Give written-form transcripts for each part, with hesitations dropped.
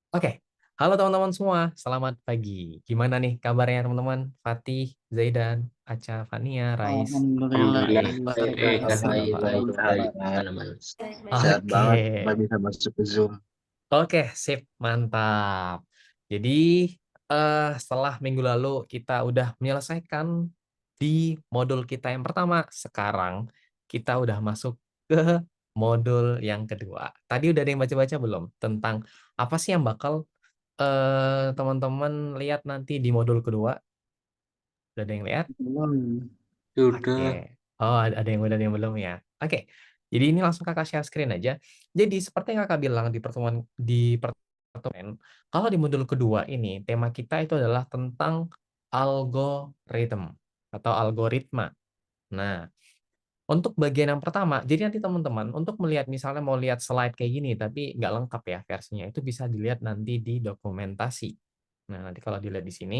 Oke, halo teman-teman semua, selamat pagi. Gimana nih kabarnya teman-teman? Fatih, Zaidan, Aca, Fania, Rais. Alhamdulillah, Alhamdulillah, luar sehat, biasa. Baik, baik, baik. baik, aman. Sehat Oke, banget, Mbak bisa masuk ke Zoom. oke, sip, mantap. Jadi, setelah minggu lalu kita udah menyelesaikan di modul kita yang pertama, sekarang kita udah masuk ke modul yang kedua. Tadi udah ada yang baca-baca belum? Tentang apa sih yang bakal teman-teman lihat nanti di modul kedua? Udah ada yang lihat? Belum. Sudah, Oke. Oh, ada yang udah, ada yang belum ya? Oke. Jadi ini langsung Kakak share screen aja. Jadi seperti yang Kakak bilang di pertemuan, kalau di modul kedua ini tema kita itu adalah tentang algoritma atau algoritma. Nah, untuk bagian yang pertama, jadi nanti teman-teman untuk melihat misalnya mau lihat slide kayak gini tapi nggak lengkap ya versinya, itu bisa dilihat nanti di dokumentasi. Nah, nanti kalau dilihat di sini,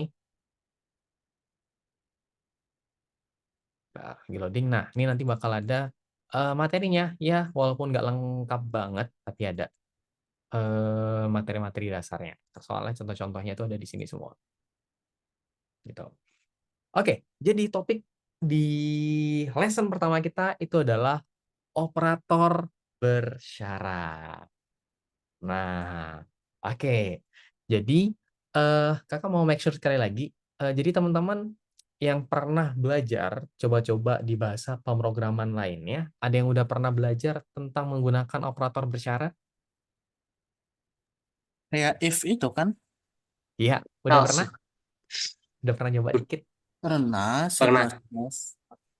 lagi loading. Nah, ini nanti bakal ada materinya ya, walaupun nggak lengkap banget, tapi ada materi-materi dasarnya. Soalnya contoh-contohnya itu ada di sini semua. Gitu. Oke, jadi topik di lesson pertama kita itu adalah operator bersyarat. Nah, oke. Jadi, Kakak mau make sure sekali lagi, jadi teman-teman yang pernah belajar coba-coba di bahasa pemrograman lainnya, ada yang udah pernah belajar tentang menggunakan operator bersyarat? Kayak if itu kan Iya, udah pernah? else, Udah pernah nyoba dikit? pernah C++. pernah.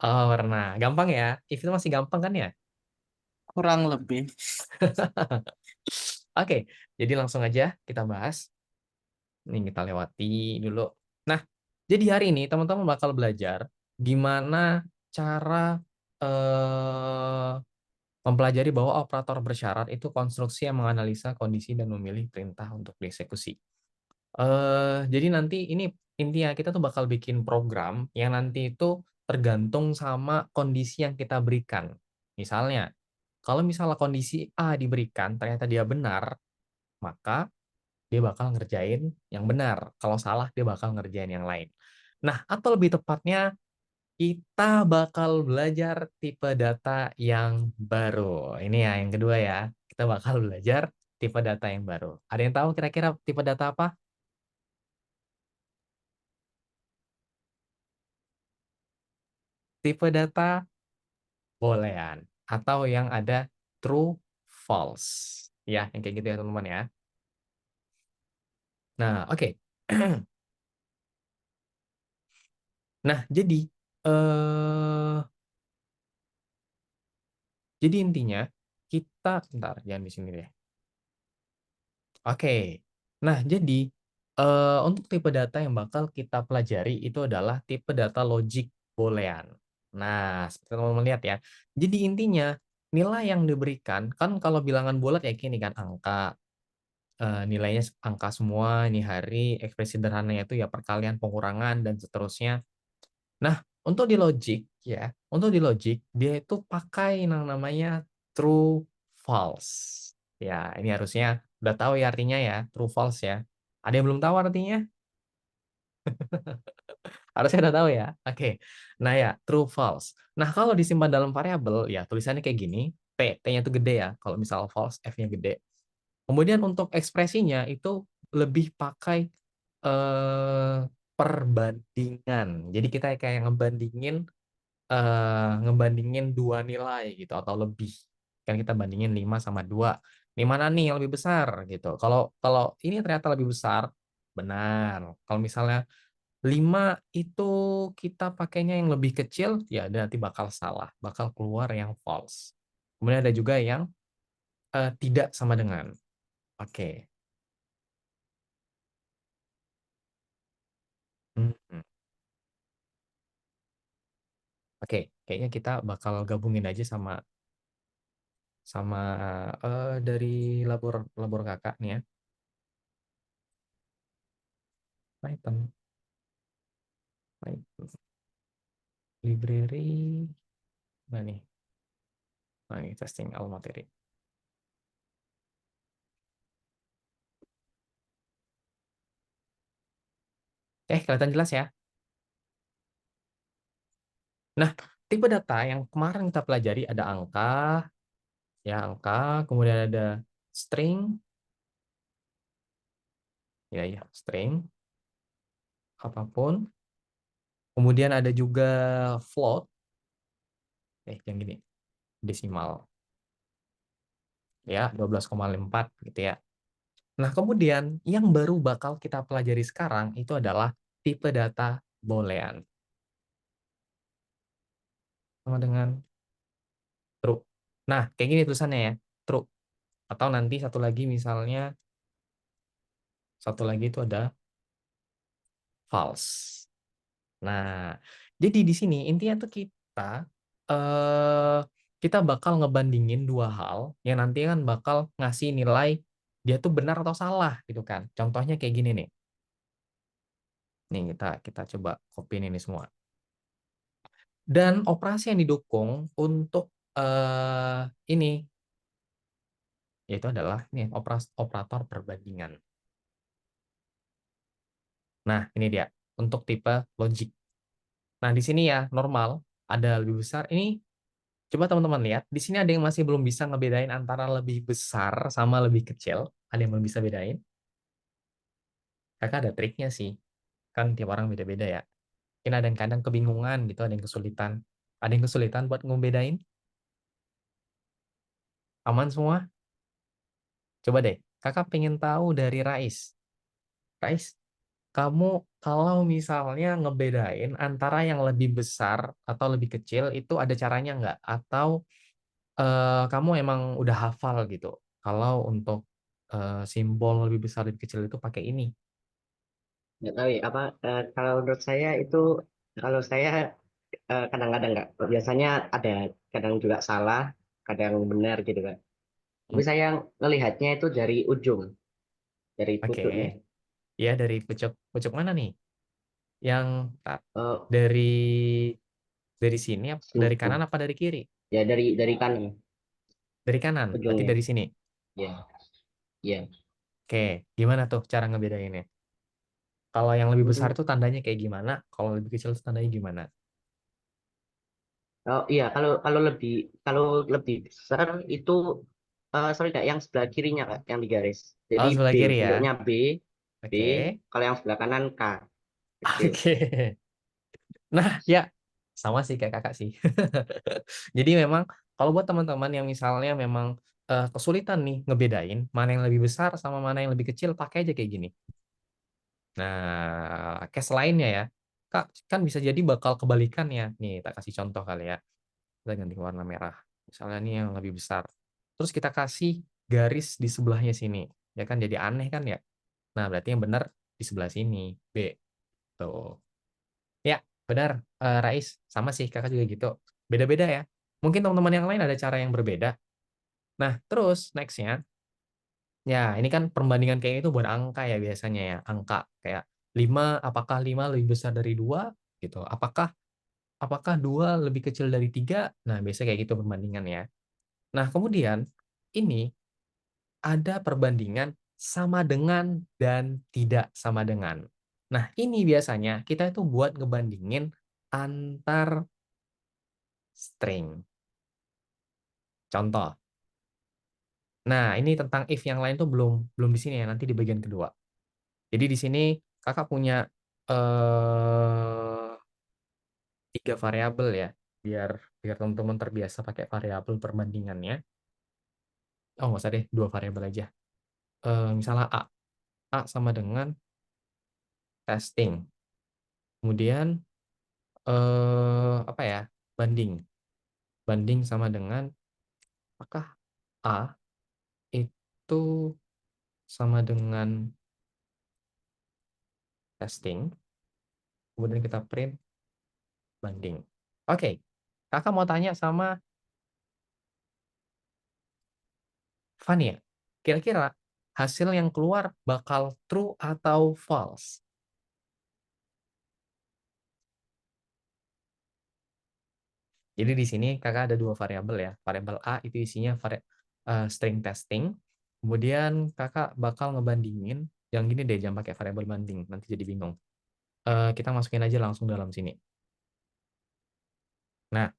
Oh, pernah. Gampang ya? If itu masih gampang kan ya? Kurang lebih. Oke, jadi langsung aja kita bahas. Ini kita lewati dulu. Nah, jadi hari ini teman-teman bakal belajar gimana cara eh, mempelajari bahwa operator bersyarat itu konstruksi yang menganalisa kondisi dan memilih perintah untuk dieksekusi. Jadi nanti ini intinya kita tuh bakal bikin program yang nanti itu tergantung sama kondisi yang kita berikan. Misalnya, kalau misalnya kondisi A diberikan ternyata dia benar, maka dia bakal ngerjain yang benar. Kalau salah, dia bakal ngerjain yang lain. Nah, atau lebih tepatnya, kita bakal belajar tipe data yang baru. Ini ya, yang kedua ya. Kita bakal belajar tipe data yang baru. Ada yang tahu kira-kira tipe data apa? Tipe data boolean. Atau yang ada true, false. Ya, yang kayak gitu ya teman-teman ya. Nah, oke. Nah, eh jadi intinya kita bentar, jangan di sini deh. Oke. Nah, jadi untuk tipe data yang bakal kita pelajari itu adalah tipe data logic boolean. Nah, seperti teman-teman lihat ya. Jadi intinya nilai yang diberikan kan kalau bilangan bulat ya gini kan angka, nilainya angka semua, ini hari, ekspresi sederhananya itu ya perkalian, pengurangan dan seterusnya. Nah, untuk di logic dia itu pakai yang namanya true false. Ya, ini harusnya udah tahu ya artinya ya, true false ya. Ada yang belum tahu artinya? Harusnya udah tahu ya. Oke. Nah ya, true false. Nah, kalau disimpan dalam variabel ya tulisannya kayak gini, T-nya itu gede ya. Kalau misal false, F-nya gede. Kemudian untuk ekspresinya itu lebih pakai perbandingan. Jadi kita kayak ngebandingin dua nilai gitu atau lebih. Kan kita bandingin 5 sama 2. Ini mana nih yang lebih besar gitu. Kalau kalau ini ternyata lebih besar, benar. Kalau misalnya 5 itu kita pakainya yang lebih kecil, ya nanti bakal salah, bakal keluar yang false. Kemudian ada juga yang tidak sama dengan. Oke. Mhm. Oke, kayaknya kita bakal gabungin aja sama sama dari labor labor kakak nih ya. Python. Python. Library. Nah nih. Nah ini testing all materi. Kelihatan jelas ya? Nah, tipe data yang kemarin kita pelajari ada angka, ya angka, kemudian ada string, ya string, apapun. Kemudian ada juga float, yang gini, desimal, ya 12,4 gitu ya. Nah, kemudian yang baru bakal kita pelajari sekarang itu adalah tipe data boolean. Sama dengan true. Nah, kayak gini tulisannya ya, true. Atau nanti satu lagi misalnya, satu lagi itu ada false. Nah, jadi di sini intinya tuh eh, kita bakal ngebandingin dua hal yang nanti kan bakal ngasih nilai dia tuh benar atau salah gitu kan. Contohnya kayak gini nih. Nih kita coba copy ini semua. Dan operasi yang didukung untuk ini yaitu adalah nih operator perbandingan. Nah, ini dia untuk tipe logik. Nah, di sini ya normal ada lebih besar. Ini coba teman-teman lihat, di sini ada yang masih belum bisa ngebedain antara lebih besar sama lebih kecil. Ada yang belum bisa bedain. Kakak ada triknya sih. Kan tiap orang beda-beda ya. Mungkin ada yang kadang kebingungan gitu, ada yang kesulitan. Ada yang kesulitan buat ngebedain? Aman semua? Coba deh, kakak pengen tahu dari Rais. Rais, kamu kalau misalnya ngebedain antara yang lebih besar atau lebih kecil itu ada caranya nggak? Atau kamu emang udah hafal gitu? Kalau untuk simbol lebih besar lebih kecil itu pakai ini. Nggak tahu ya apa kalau menurut saya itu kalau saya kadang-kadang nggak biasanya ada kadang juga salah kadang benar gitu kan tapi Hmm, saya ngelihatnya itu dari ujung dari Oke, punduknya. ya dari pucuk pucuk mana nih? Yang Oh, dari sini, dari sini kanan apa dari kiri? ya dari kanan Dari kanan, berarti ujungnya dari sini. ya ya. Oke, gimana tuh cara ngebedainnya? Kalau yang lebih besar Mm-mm. itu tandanya kayak gimana? Kalau lebih kecil itu tandanya gimana? Oh iya kalau lebih besar itu sorry Kak, yang sebelah kirinya Kak, yang di garis jadi Oh, sebelah B kiri ya. bentuknya B Oke. kalau yang sebelah kanan K kecil. Oke. Nah, ya sama sih kayak kakak sih. Jadi memang kalau buat teman-teman yang misalnya memang kesulitan nih ngebedain mana yang lebih besar sama mana yang lebih kecil, pakai aja kayak gini. Nah, case lainnya ya, Kak, kan bisa jadi bakal kebalikan ya. Nih, tak kasih contoh kali ya. Kita ganti ke warna merah. Misalnya nih yang lebih besar. Terus kita kasih garis di sebelahnya sini. Ya kan jadi aneh kan ya. Nah, berarti yang benar di sebelah sini, B. Tuh. Ya, benar, Rais. Sama sih, kakak juga gitu. Beda-beda ya. Mungkin teman-teman yang lain ada cara yang berbeda. Nah, terus next-nya, ya ini kan perbandingan kayak itu buat angka ya biasanya ya. Angka kayak 5, apakah 5 lebih besar dari 2? Gitu. Apakah 2 lebih kecil dari 3? Nah, biasanya kayak gitu perbandingan ya. Nah, kemudian ini ada perbandingan sama dengan dan tidak sama dengan. Nah, ini biasanya kita itu buat ngebandingin antar string. Contoh. Nah, ini tentang if yang lain tuh belum belum di sini ya, nanti di bagian kedua. Jadi di sini kakak punya eh 3 variabel ya, biar biar teman-teman terbiasa pakai variabel perbandingannya. Oh, nggak usah deh, 2 variabel aja. Misalnya A sama dengan testing. Kemudian apa ya? Banding. Banding sama dengan apakah A itu sama dengan testing. Kemudian kita print banding. Oke, kakak mau tanya sama Fania. Kira-kira hasil yang keluar bakal true atau false? Jadi di sini kakak ada 2 variabel ya. Variabel A itu isinya string testing. Kemudian kakak bakal ngebandingin. Yang gini deh, jangan pakai variabel banding. Nanti jadi bingung. kita masukin aja langsung dalam sini. Nah,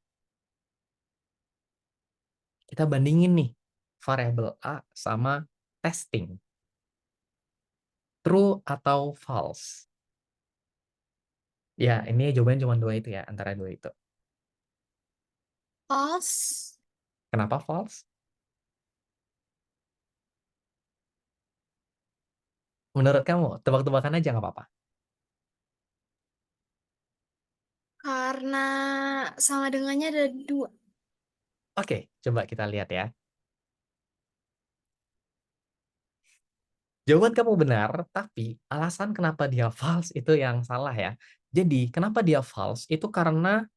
kita bandingin nih variabel A sama testing. True atau false? Ya, ini jawabannya cuma dua itu ya, antara dua itu. False. Kenapa false? Menurut kamu, tebak-tebakan aja nggak apa-apa. Karena sama dengannya ada 2. Oke, coba kita lihat ya. Jawaban kamu benar, tapi alasan kenapa dia false itu yang salah ya. Jadi, kenapa dia false? Itu karena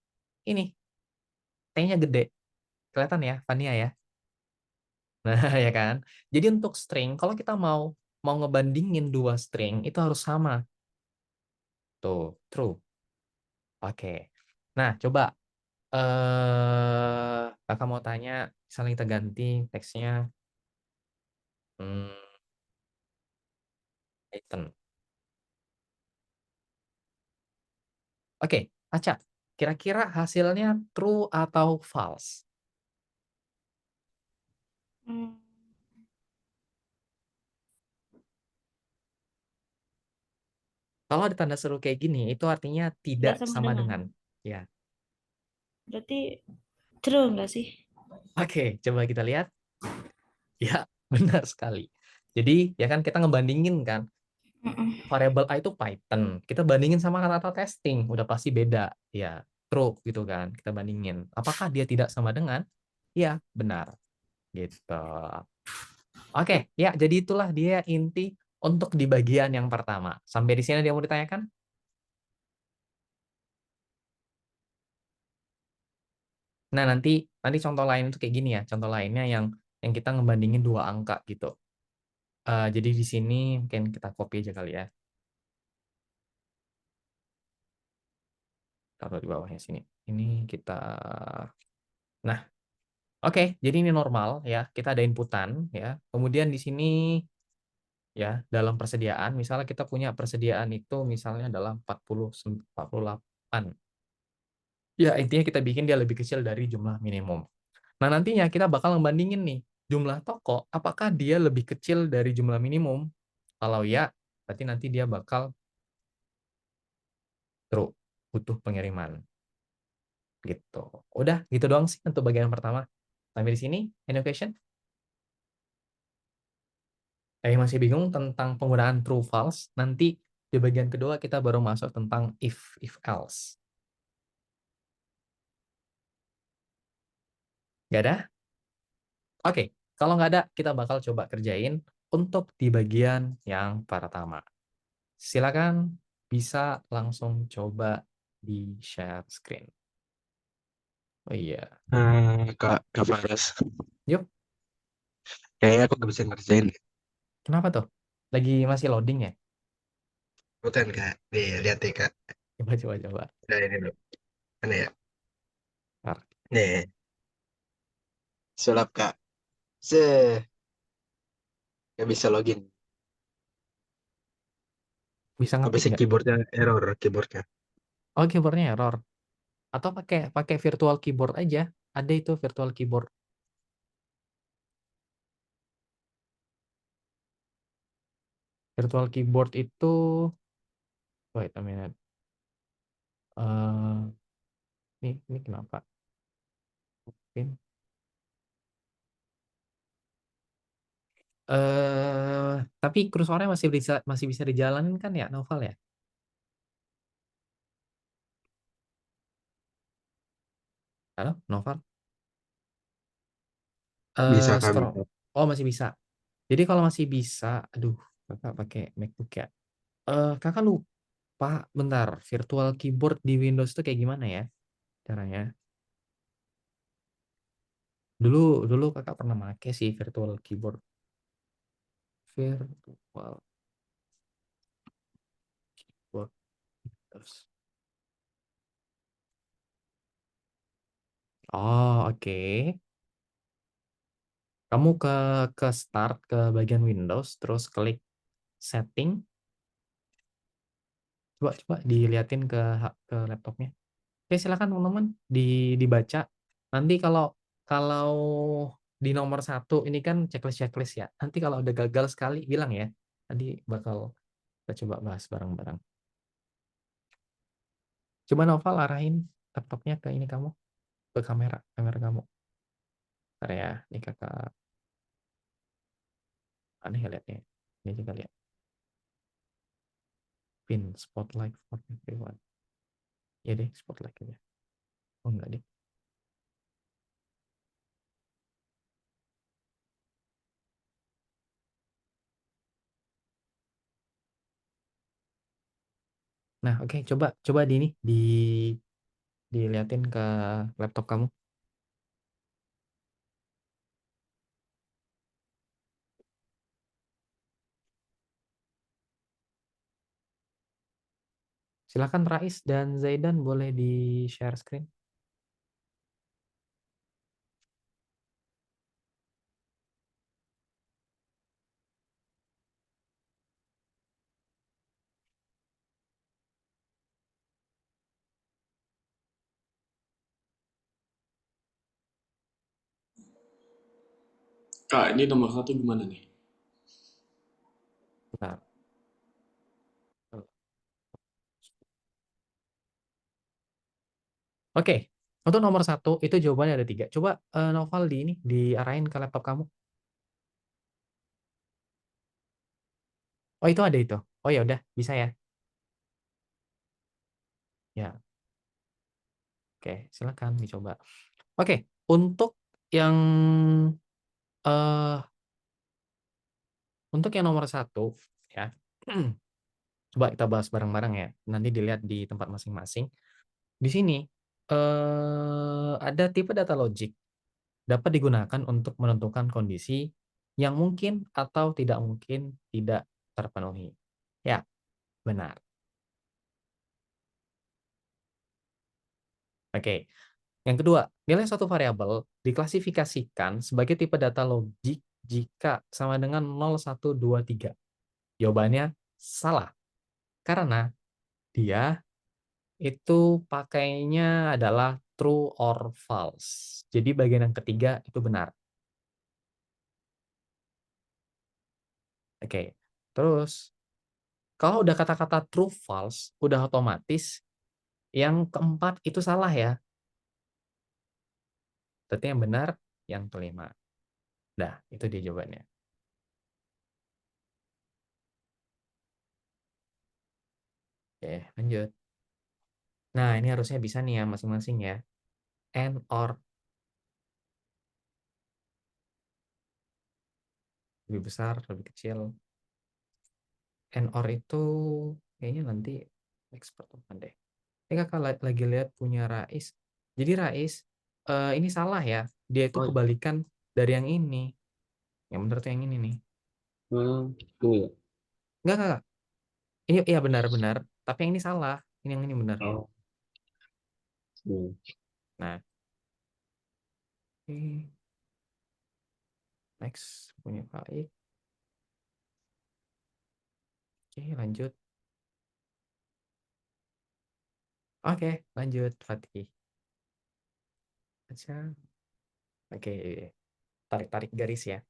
ini, T-nya gede. Kelihatan ya, Fania ya? Nah, ya kan? Jadi untuk string, kalau kita mau ngebandingin dua string, itu harus sama. Tuh, true. Oke. Nah, coba. Kakak mau tanya, misalnya kita ganti teksnya. Hmm, Python. Oke, Aca. Kira-kira hasilnya true atau false? Hmm. Kalau ada tanda seru kayak gini, itu artinya tidak Tidak sama sama dengan. dengan. Ya. Berarti true nggak sih? Oke, coba kita lihat. Ya, benar sekali. Jadi, ya kan kita ngebandingin kan, Mm-mm. variabel A itu Python. Kita bandingin sama kata-kata testing, udah pasti beda. Ya, true gitu kan. Kita bandingin. Apakah dia tidak sama dengan? Ya, benar. Gitu. Oke, ya jadi itulah dia inti untuk di bagian yang pertama. Sampai di sini dia mau ditanyakan? Nah, nanti contoh lain itu kayak gini ya. Contoh lainnya yang kita ngebandingin dua angka gitu. Jadi di sini mungkin kita copy aja kali ya. Taruh di bawahnya sini. Ini kita. Nah, oke. Jadi ini normal ya. Kita ada inputan ya. Kemudian di sini ya dalam persediaan, misalnya kita punya persediaan itu misalnya adalah 48. Ya, intinya kita bikin dia lebih kecil dari jumlah minimum. Nah, nantinya kita bakal ngebandingin nih, jumlah toko, apakah dia lebih kecil dari jumlah minimum? Kalau ya, berarti nanti dia bakal true, butuh pengiriman. Gitu. Udah, gitu doang sih untuk bagian pertama. Sampai di sini, any question? Masih bingung tentang penggunaan true false? Nanti di bagian kedua kita baru masuk tentang if else. Nggak ada? Oke, kalau nggak ada, kita bakal coba kerjain untuk di bagian yang pertama. Silakan bisa langsung coba di share screen. Oh iya, Kak Faras. yuk. Kayaknya aku gak bisa ngerjain. Kenapa tuh? Lagi masih loading ya? Bukan Kak. Nih, lihat nih Kak. Coba. Nah, ini loh. Mana ya? Ntar. Nih, sulap Kak. Se, gak bisa login. Bisa ngetik Habis nggak? keyboardnya error, keyboardnya. Oh, keyboardnya error. Atau pakai pakai virtual keyboard aja. Ada itu virtual keyboard. Virtual keyboard itu, wait a minute. Eh, ini kenapa? Mungkin. Tapi kursornya masih bisa dijalanin kan ya, Novel ya? Halo, Novel? Bisa Kak, Scroll. bisa. Oh, masih bisa. Jadi kalau masih bisa, aduh, kakak pakai MacBook ya. Kakak lupa, bentar, virtual keyboard di Windows itu kayak gimana ya caranya? Dulu kakak pernah pakai sih virtual keyboard. Virtual keyboard. Terus. Oh, oke. Kamu ke start ke bagian Windows, terus klik setting. Coba diliatin ke laptopnya. Oke, silakan teman-teman dibaca. Nanti kalau di nomor 1 ini kan checklist ya. Nanti kalau udah gagal sekali bilang ya. Nanti bakal kita coba bahas bareng-bareng. Coba Noval arahin laptopnya ke ini kamu, ke kamera kamu. Bentar ya, ini kakak aneh ya liatnya. Ini juga lihat. Pin spotlight for everyone. Ya deh, spotlight aja. Oh enggak deh. Nah, oke, coba di ini diliatin ke laptop kamu. Silakan Rais dan Zaidan boleh di-share screen. Kak, ini nomor 1 gimana nih? Bentar. Oke, untuk nomor 1 itu jawabannya ada 3. Coba Noval diarahin ke laptop kamu. Oh itu ada itu. Oh ya udah bisa ya. Ya, oke, silakan dicoba. Oke, untuk yang eh untuk yang nomor 1 ya. Coba kita bahas bareng-bareng ya. Nanti dilihat di tempat masing-masing. Di sini ada tipe data logik dapat digunakan untuk menentukan kondisi yang mungkin atau tidak mungkin tidak terpenuhi. Ya, benar. Oke. Yang kedua, nilai suatu variabel diklasifikasikan sebagai tipe data logik jika sama dengan 0, 1, 2, 3. Jawabannya salah. Karena dia itu pakainya adalah true or false. Jadi bagian yang ketiga itu benar. Oke. Terus, kalau udah kata-kata true false, udah otomatis yang keempat itu salah ya. Berarti yang benar yang kelima. Nah, itu dia jawabannya. Oke, lanjut. Nah, ini harusnya bisa nih ya masing-masing ya. And or lebih besar, lebih kecil. And or itu kayaknya nanti expert bukan deh. Ini kakak lagi lihat punya Rais. Jadi Rais, ini salah ya. Dia itu Oh, kebalikan dari yang ini. Yang benar tuh yang ini nih. ini. Enggak. Ini iya benar-benar. Tapi yang ini salah. Ini yang ini benar. Oh, ini. Nah, oke. Next punya baik. Oke, lanjut. Oke, lanjut Fatih. Baca. Oke, tarik-tarik garis ya.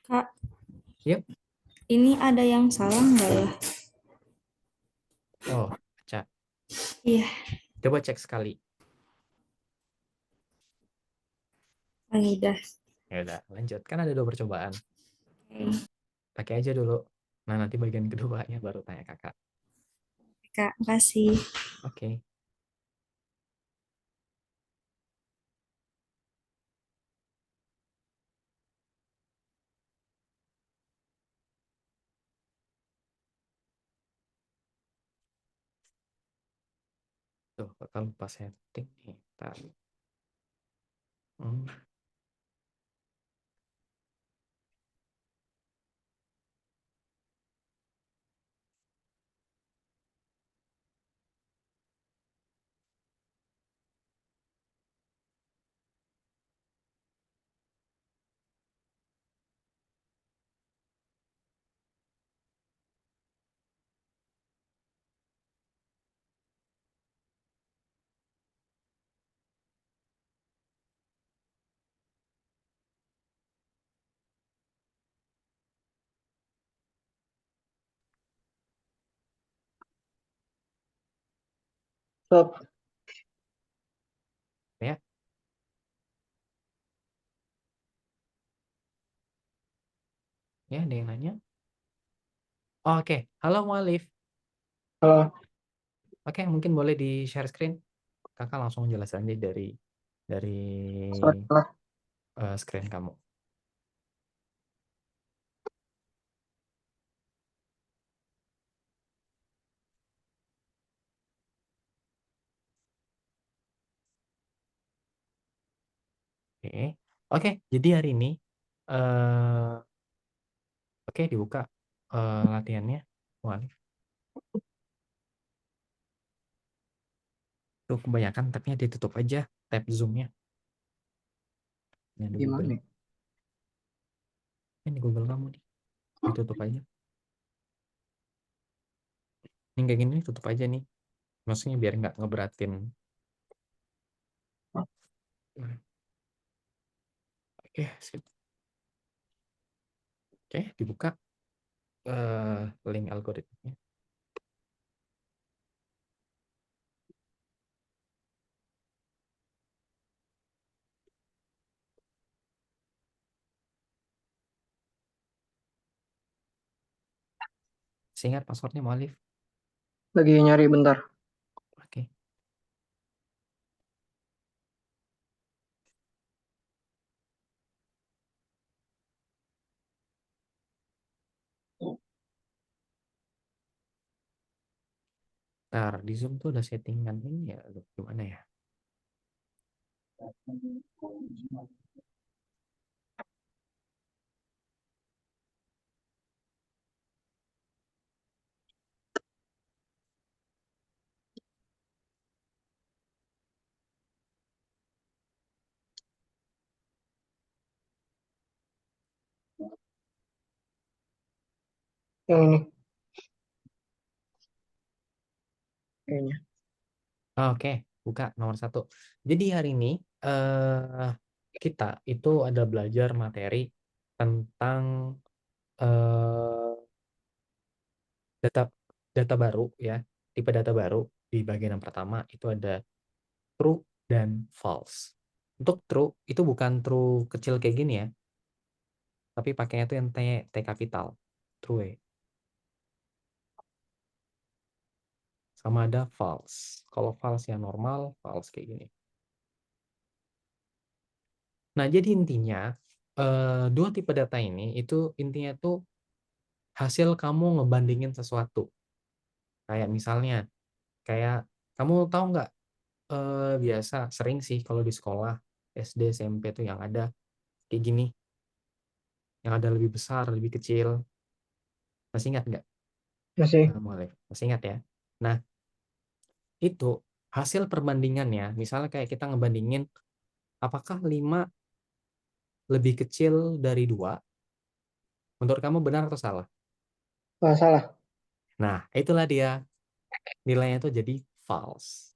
Kak, Yuk. ini ada yang salah nggak ya? Oh, baca. Iya, Coba cek sekali. udah. Ya udah, lanjut. Kan ada 2 percobaan. Oke, Pakai aja dulu. Nah, nanti bagian keduanya baru tanya kakak. Kak, makasih. Oke. Tuh, kakak lupa setting nih. Bentar. Hmm. Stop. Ya. Ya, ada yang nanya. Oh, oke. Halo Mualif. Halo. Oke, mungkin boleh di share screen. Kakak langsung jelasin aja dari Salah. screen kamu. Oke. Oke, jadi hari ini oke dibuka latihannya. Mualif. Tuh kebanyakan tabnya ditutup aja, tab Zoom-nya. Yang di Gimana Google. nih? Ini Google kamu nih. Ditutup aja. Ini kayak gini tutup aja nih. Maksudnya biar nggak ngeberatin. Oke, sip. Oke, dibuka link algoritmanya. Ingat passwordnya Mualif. Lagi nyari bentar. Oke. Ntar di Zoom tuh ada settingan ini ya, gimana ya? Yang ini. Kayaknya. Oke, buka nomor 1. Jadi hari ini kita itu ada belajar materi tentang data data baru ya, tipe data baru. Di bagian yang pertama itu ada true dan false. Untuk true itu bukan true kecil kayak gini ya, tapi pakainya itu yang T kapital, true. Sama ada false. Kalau false yang normal, false kayak gini. Nah, jadi intinya dua tipe data ini itu intinya tuh hasil kamu ngebandingin sesuatu. Kayak misalnya, kayak kamu tahu nggak biasa sering sih kalau di sekolah SD SMP tuh yang ada kayak gini, yang ada lebih besar, lebih kecil. Masih ingat nggak? Masih. Boleh. Masih ingat ya? Nah, itu hasil perbandingannya, misalnya kayak kita ngebandingin apakah 5 lebih kecil dari 2, menurut kamu benar atau salah? Nggak salah. Nah, itulah dia. Nilainya itu jadi false.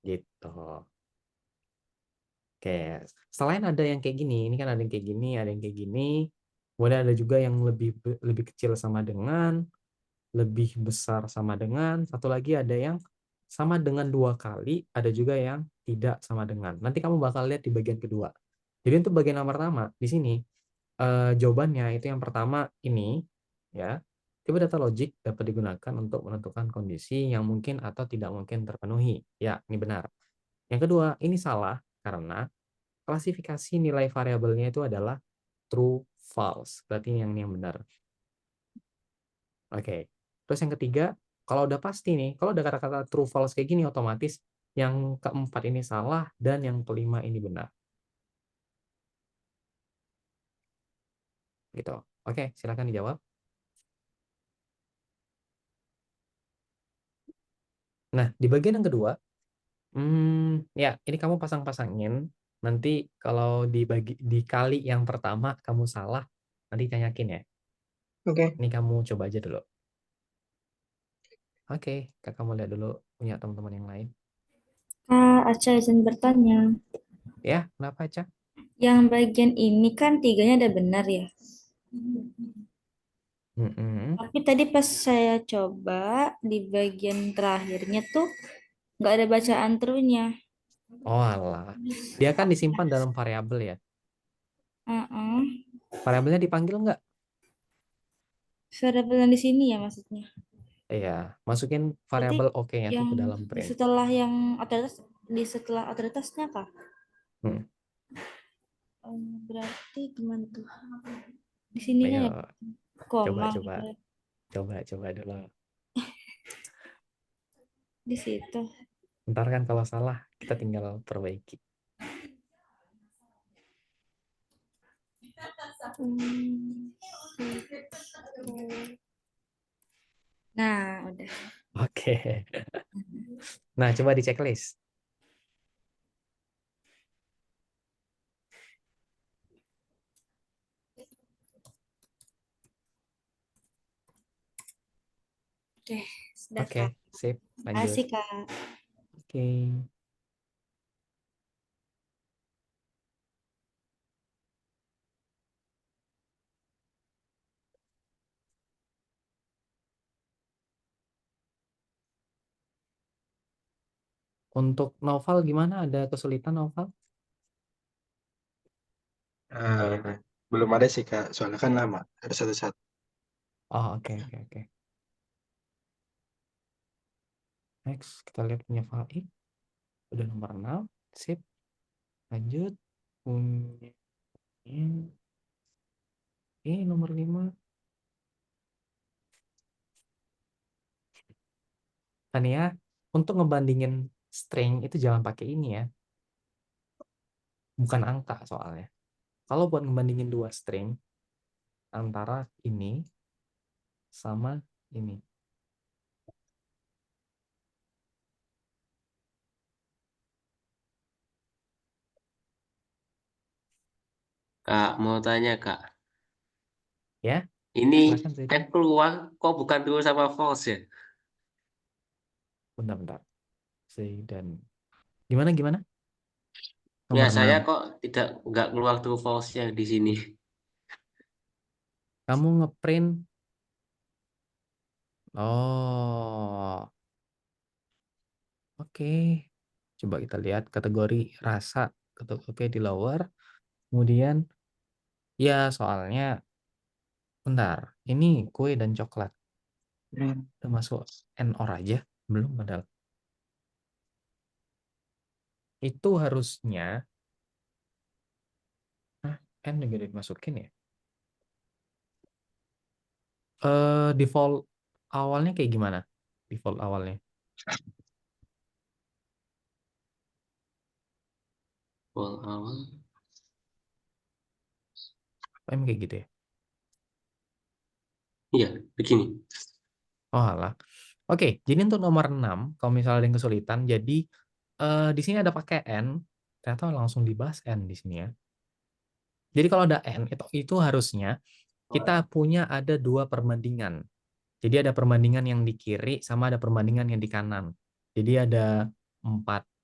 Gitu. Oke. Selain ada yang kayak gini, ini kan ada yang kayak gini, ada yang kayak gini. Kemudian ada juga yang lebih kecil sama dengan, lebih besar sama dengan, satu lagi ada yang sama dengan 2 kali, ada juga yang tidak sama dengan. Nanti kamu bakal lihat di bagian kedua. Jadi untuk bagian yang pertama, di sini jawabannya itu yang pertama ini, ya. Tipe data logik dapat digunakan untuk menentukan kondisi yang mungkin atau tidak mungkin terpenuhi. Ya, ini benar. Yang kedua, ini salah karena klasifikasi nilai variabelnya itu adalah true false. Berarti ini yang benar. Oke. Terus yang ketiga, kalau udah pasti nih, kalau udah kata-kata true false kayak gini otomatis yang keempat ini salah, dan yang kelima ini benar. Gitu. Oke, silakan dijawab. Nah, di bagian yang kedua, ya ini kamu pasang-pasangin. Nanti kalau dikali yang pertama kamu salah, nanti tanyakin ya. Oke. Ini kamu coba aja dulu. Oke, Kak, kamu lihat dulu punya teman-teman yang lain. Kak, Aca izin bertanya. Ya, kenapa, Cak? Yang bagian ini kan tiganya ada benar ya. Mm-mm. Tapi tadi pas saya coba di bagian terakhirnya tuh nggak ada bacaan true-nya. Oh alah. Dia kan disimpan dalam variabel ya. Heeh. Variabelnya dipanggil nggak? Variabel yang di sini ya maksudnya. Iya, masukin Berarti variabel oke-nya tuh yang ke dalam print. setelah yang otoritas setelah otoritasnya kah? Hmm. Berarti gimana tuh? Di sininya ya Ayo, koma coba-coba. gitu. Coba dulu. Di situ. Ntar kan kalau salah, kita tinggal perbaiki. Hmm. Nah, udah. Oke. Nah, coba di checklist. Oke, sudah Oke, Kak. sip. Lanjut. Makasih Kak. Oke. Untuk novel gimana? Ada kesulitan novel? Belum ada sih Kak, soalnya kan lama. Harus satu-satu. Oh, oke. Next, kita lihat punya Faik. Udah nomor 6. Sip. Lanjut. Punya ini nomor 5. Tania, untuk ngebandingin string itu jangan pakai ini ya. Bukan angka soalnya. Kalau buat ngebandingin dua string, antara ini sama ini. Kak, mau tanya Kak, Ya, ini silakan Zedi. yang keluar kok bukan true sama false ya? Bentar. Dan gimana? Ya, Nomor saya 6. kok nggak keluar true false yang di sini. Kamu ngeprint. Oh, oke. Coba kita lihat kategori rasa. Oke, di lower. Kemudian, ya soalnya, bentar. Ini kue dan coklat. Udah masuk NOR aja? Belum padahal. Itu harusnya, N juga dimasukin ya? Default awalnya kayak gimana? Default awalnya. Awal. Emang kayak gitu ya? Iya, begini. Oh alah. Oke, jadi untuk nomor 6, kalau misalnya ada yang kesulitan, jadi di sini ada pakai N, ternyata langsung dibahas N di sini ya. Jadi kalau ada N, itu harusnya kita punya ada 2 perbandingan. Jadi ada perbandingan yang di kiri, sama ada perbandingan yang di kanan. Jadi ada 4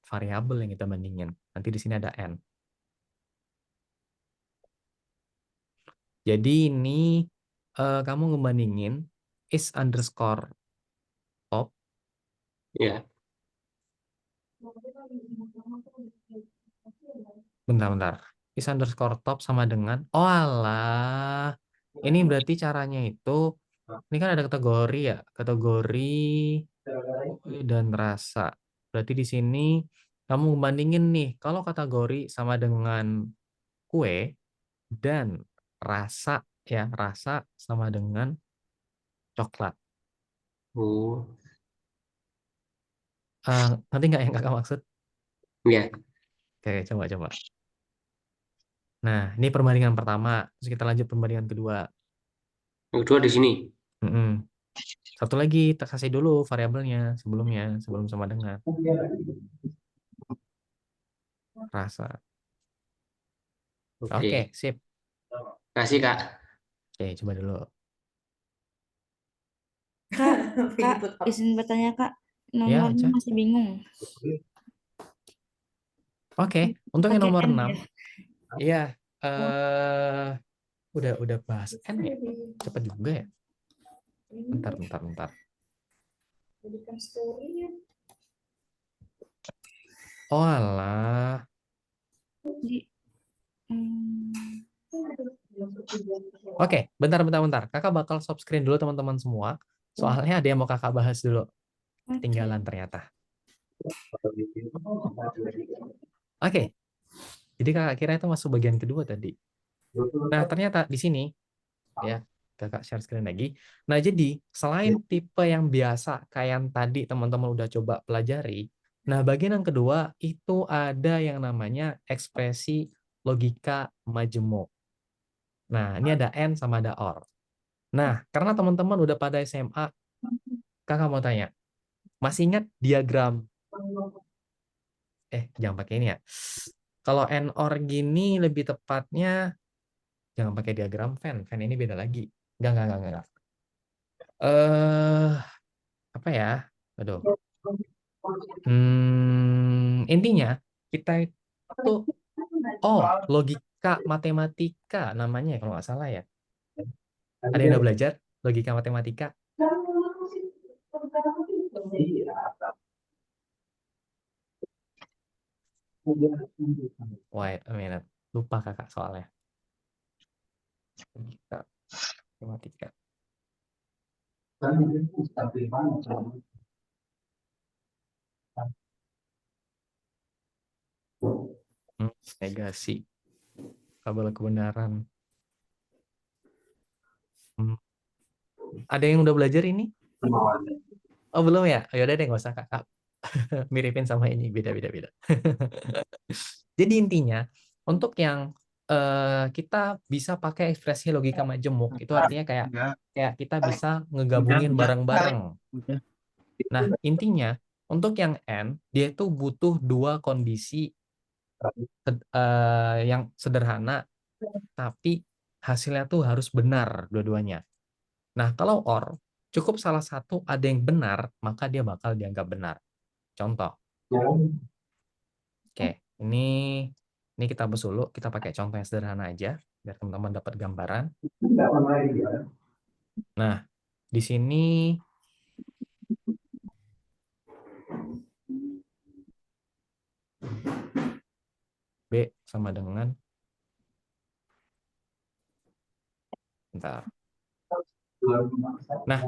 variabel yang kita bandingin. Nanti di sini ada N. Jadi ini kamu ngebandingin is underscore top. Ya, Bentar. Is underscore top sama dengan, oh alah. Ini berarti caranya itu, ini kan ada kategori ya. Kategori dan rasa. Berarti di sini kamu bandingin nih, kalau kategori sama dengan kue dan rasa ya, rasa sama dengan coklat. oh, Nanti nggak yang kakak maksud? Ya. Oke, coba. Nah, ini perbandingan pertama. Terus kita lanjut perbandingan kedua. Yang kedua di sini. Mm-mm. Satu lagi, kita kasih dulu variabelnya sebelum sama dengan rasa. Oke. Oke, sip. Kasih, Kak. Oke, coba dulu. Kak, izin bertanya Kak, Ya, nomornya Ca. masih bingung. Oke, untuk yang Pakai nomor N 6, ya? iya, udah bahas N ya? Cepet juga ya? Bentar. Oh alah. Di- hmm, Oke, bentar. Kakak bakal stop screen dulu teman-teman semua. Soalnya ada yang mau kakak bahas dulu. oke. Ketinggalan ternyata. Oke, jadi kakak kira itu masuk bagian kedua tadi. Nah, ternyata di sini, ya, kakak share screen lagi. Nah, jadi selain tipe yang biasa, kayak yang tadi teman-teman udah coba pelajari, nah, bagian yang kedua itu ada yang namanya ekspresi logika majemuk. Nah, ini ada N sama ada OR. Nah, karena teman-teman udah pada SMA, kakak mau tanya, masih ingat diagram? Jangan pakai ini ya. Kalau N OR gini lebih tepatnya, jangan pakai diagram Venn. Venn ini beda lagi. Enggak. Apa ya? Aduh. Intinya, kita itu, logika matematika namanya ya, kalau nggak salah ya. Ada yang udah belajar logika matematika? Wait a minute. Lupa kakak soalnya. Logika matematika. Negasi. Kabel kebenaran. Ada yang udah belajar ini? Oh, belum ya? Oh, yaudah deh, nggak usah kakak. Miripin sama ini, beda. Jadi intinya, untuk yang kita bisa pakai ekspresi logika majemuk, itu artinya kayak kita bisa ngegabungin bareng-bareng. Udah. Nah, intinya, untuk yang N, dia itu butuh dua kondisi yang sederhana, tapi hasilnya tuh harus benar dua-duanya. Nah, kalau OR, cukup salah satu ada yang benar, maka dia bakal dianggap benar. Contoh. Oke, ini kita bahas dulu, kita pakai contoh yang sederhana aja, biar teman-teman dapat gambaran. Nah, di sini B sama dengan, bentar. Nah,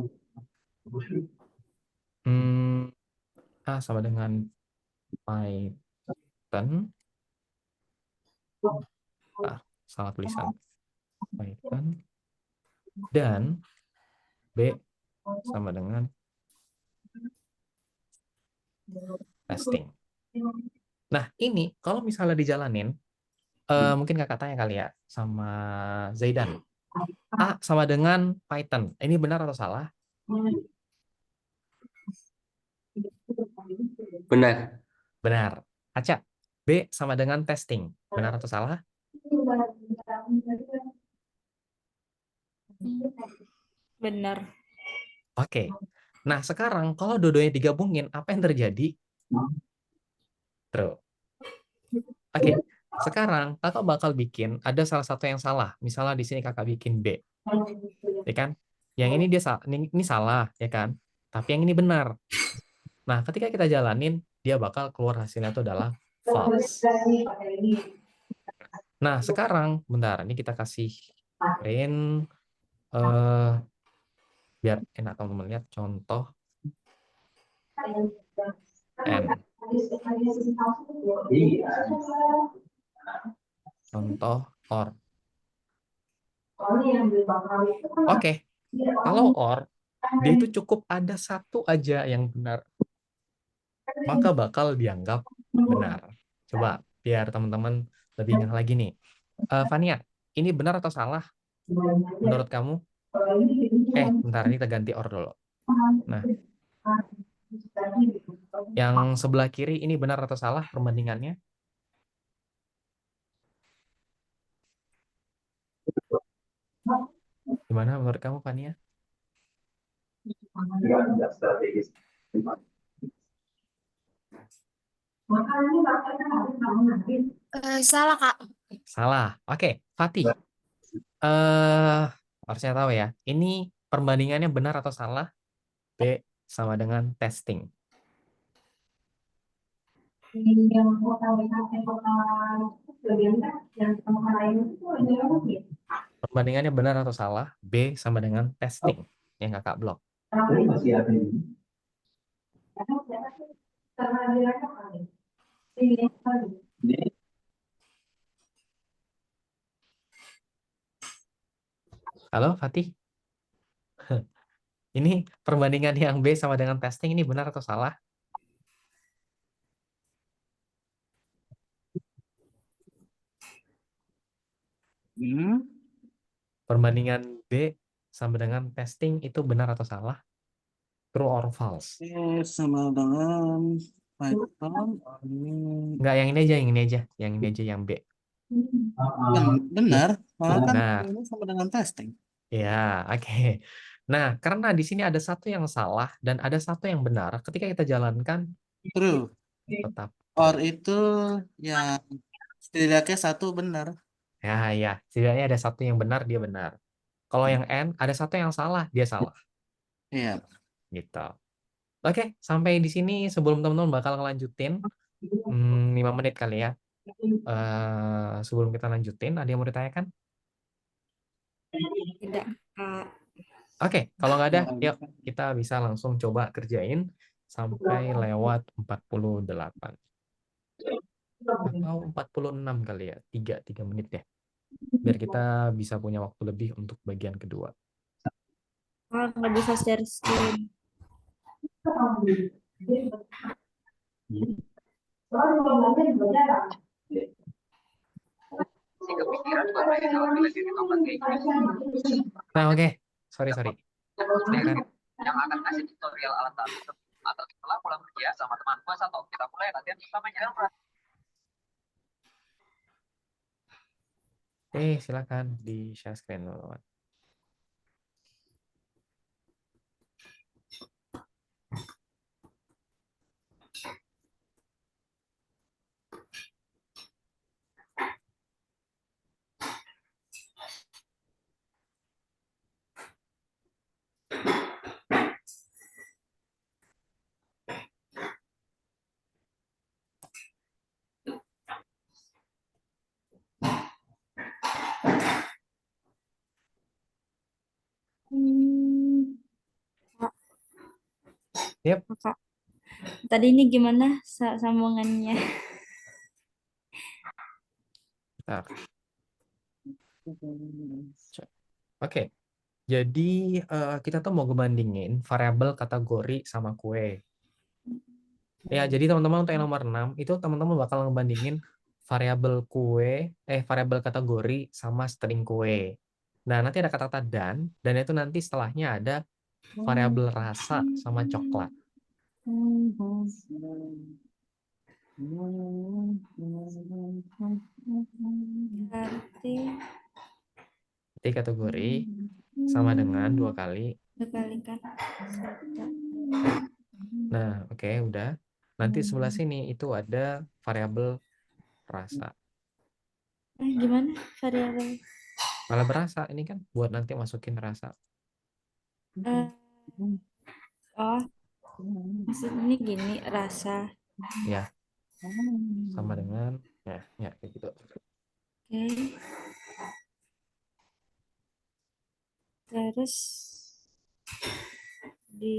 A sama dengan Python. Salah tulisan. Python. Dan B sama dengan testing. Nah, ini kalau misalnya dijalanin, mungkin kakak tanya kali ya sama Zaidan. A sama dengan Python. Ini benar atau salah? Benar. Benar. Aca, B sama dengan testing. Benar atau salah? Benar. Oke. Nah, sekarang kalau dua-duanya digabungin, apa yang terjadi? True. Oke. Sekarang kakak bakal bikin ada salah satu yang salah. Misalnya di sini kakak bikin B. Ya kan? Yang ini dia ini salah, ya kan? Tapi yang ini benar. Nah, ketika kita jalanin, dia bakal keluar hasilnya itu adalah false. Nah, sekarang, bentar, ini kita kasih print, biar enak teman-teman lihat contoh N. Contoh OR. Oke, kalau OR, dia itu cukup ada satu aja yang benar. maka bakal dianggap benar. Coba biar teman-teman lebih ngeh lagi nih. Fania, ini benar atau salah menurut kamu? Bentar, ini kita ganti order dulu. Nah, yang sebelah kiri ini benar atau salah perbandingannya? Gimana menurut kamu, Fania? Salah, Kak. Salah. Oke, Fatih. eh Harusnya tahu ya. Ini perbandingannya benar atau salah? B sama dengan testing. Perbandingannya benar atau salah? B sama dengan testing. Yang kakak blok. Halo, Fatih. Ini perbandingan yang B sama dengan testing ini benar atau salah? Hmm. Perbandingan B sama dengan testing itu benar atau salah? True or false? Sama dengan Python. Enggak, yang ini aja, yang ini aja. Yang ini aja, yang B. Benar, malah kan Benar. ini sama dengan testing. Ya, oke. Nah, karena di sini ada satu yang salah dan ada satu yang benar, ketika kita jalankan True. tetap Or true. itu yang setidaknya satu benar. Ya, setidaknya ada satu yang benar, dia benar. Kalau yang N, ada satu yang salah, dia salah. Iya. Gitu. Oke, sampai di sini sebelum teman-teman bakal ngelanjutin 5 menit kali ya. Sebelum kita lanjutin, ada yang mau ditanyakan? Tidak, Kak. Oke, kalau nggak ada, yuk kita bisa langsung coba kerjain sampai lewat 48. Atau 46 kali ya, 3 menit deh. Biar kita bisa punya waktu lebih untuk bagian kedua. Kak, nggak bisa share screen. Nah, oke. Sorry. Silakan. Yang akan kasih tutorial alat atau setelah pulang kerja sama teman puas atau kita mulai latihan bersama jalan. Silakan di share screen dulu. Yep. Kak, tadi ini gimana sambungannya? Bentar. Oke. Jadi kita tuh mau ngebandingin variabel kategori sama kue. Ya, jadi teman-teman untuk yang nomor 6 itu teman-teman bakal ngebandingin variabel variabel kategori sama string kue. Nah, nanti ada kata-kata dan itu nanti setelahnya ada variabel rasa sama coklat. Berarti Jadi kategori sama dengan 2 kali. dikalikan 1. Nah, oke, udah. Nanti sebelah sini itu ada variabel rasa. Gimana variabel? Variabel rasa ini kan buat nanti masukin rasa. Oh, maksudnya gini, rasa. Ya. Sama dengan ya kayak gitu. Oke. Terus di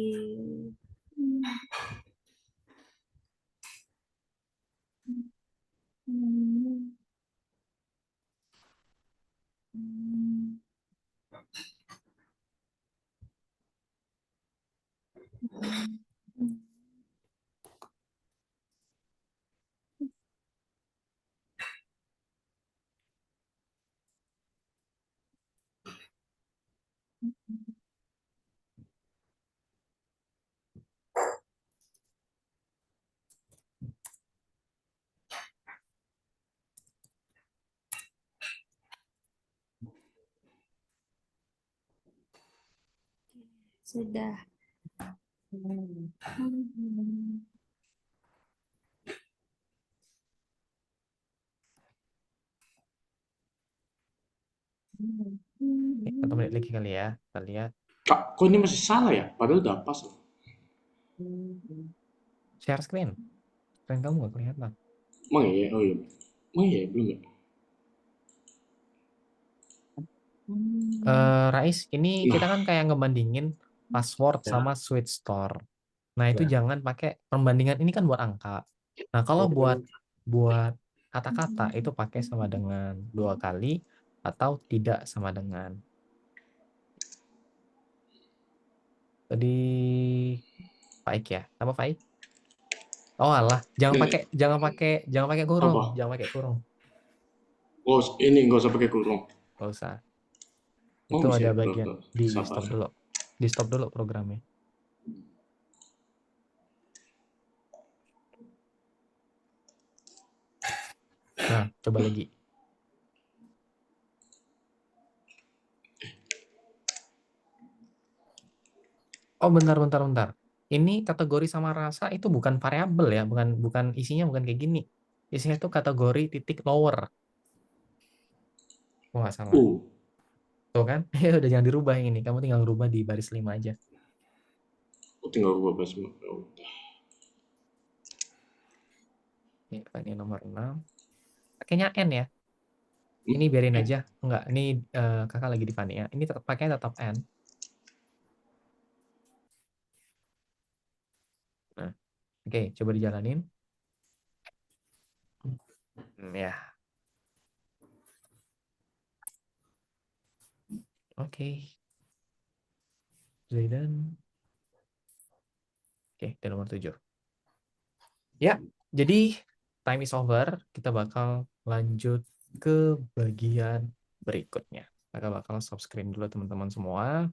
Sudah. Oke, 1 menit lagi kali ya. Kita lihat. Kak, kok ini masih salah ya? Padahal udah pas loh. Share screen. Screen kamu nggak kelihatan. Emang ya? Oh iya. Emang ya? Belum ya? Rais, ini kita kan kayak ngebandingin password Ya. sama Switch Store. Nah, itu Ya. jangan pakai perbandingan ini kan buat angka. Nah, kalau buat kata-kata itu pakai sama dengan 2 kali atau tidak sama dengan. Tadi Faik ya. Apa Faik? Oh alah, jangan pakai kurung, Apa? jangan pakai kurung. Oh, ini nggak usah pakai kurung. Nggak usah. Oh, Itu bisa ada ya? bagian di Sabar. stop dulu. Di stop dulu programnya. Nah, coba lagi. Oh, bentar. Ini kategori sama rasa itu bukan variabel ya, bukan isinya bukan kayak gini. Isinya itu kategori titik lower. Oh, nggak salah. Tuh kan? Ya udah jangan dirubah yang ini. Kamu tinggal rubah di baris 5 aja. Oh, tinggal rubah pas. Ya udah. Ini nomor 6. Pakainya N ya. Ini biarin aja. Enggak, ini kakak lagi di Fania. Ini pakainya tetap N. Nah, oke, coba dijalanin. Ya. Oke. Zaidan. Oke, dan nomor 7. Ya, jadi time is over. Kita bakal lanjut ke bagian berikutnya. Kakak bakal stop screen dulu teman-teman semua.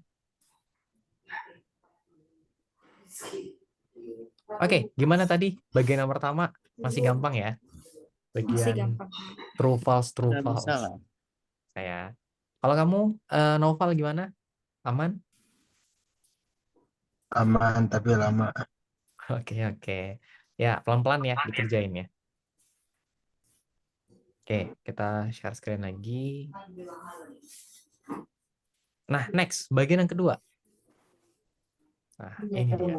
Oke, gimana tadi? Bagian yang pertama masih gampang ya? Masih Bagian gampang. true false, true Nggak bisa false. lah. Saya. Kalau kamu Noval gimana? Aman? Aman tapi lama. Oke. Ya, pelan-pelan ya dikerjain ya. Oke, kita share screen lagi. Nah, next, bagian yang kedua. Nah, ini dia.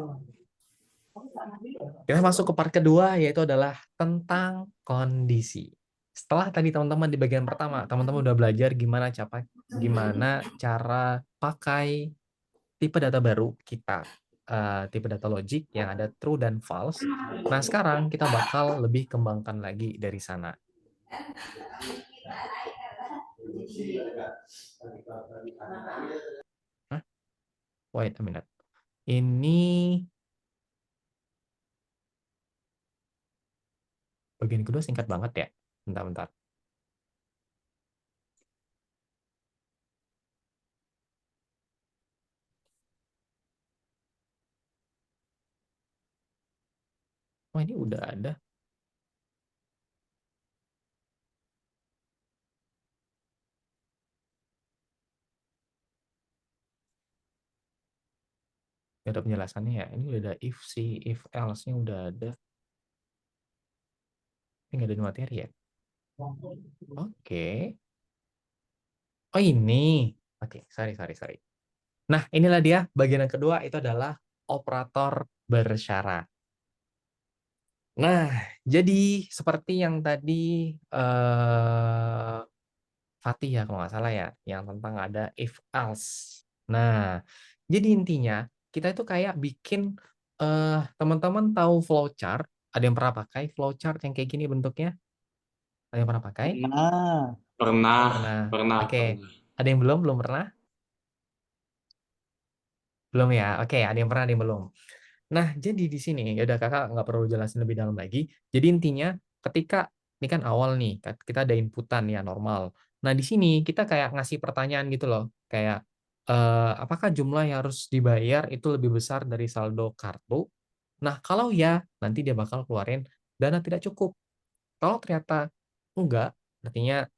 Kita masuk ke part kedua, yaitu adalah tentang kondisi. Setelah tadi teman-teman di bagian pertama, teman-teman udah belajar gimana cara pakai tipe data baru kita, tipe data logik yang ada true dan false. Nah, sekarang kita bakal lebih kembangkan lagi dari sana. Hah? Wait a minute. Ini bagian kedua singkat banget ya. Bentar. Oh, ini udah ada. Nggak ada penjelasannya ya. Ini udah ada if sih, if else-nya udah ada. Ini nggak ada di materi ya. Oke. Oh ini. Oke, sorry. Nah, inilah dia bagian yang kedua, itu adalah operator bersyarat. Nah, jadi seperti yang tadi Fatih ya kalau nggak salah ya, yang tentang ada if else. Nah, jadi intinya kita itu kayak bikin teman-teman tahu flowchart. Ada yang pernah pakai flowchart yang kayak gini bentuknya? Ada yang pernah pakai? Nah, Pernah. Oke. Ada yang belum pernah? Belum ya. Oke, ada yang pernah, ada yang belum. Nah, jadi di sini ya udah kakak nggak perlu jelasin lebih dalam lagi. Jadi intinya ketika ini kan awal nih, kita ada inputan ya normal. Nah, di sini kita kayak ngasih pertanyaan gitu loh, kayak apakah jumlah yang harus dibayar itu lebih besar dari saldo kartu? Nah, kalau ya, nanti dia bakal keluarin dana tidak cukup. Kalau ternyata enggak, artinya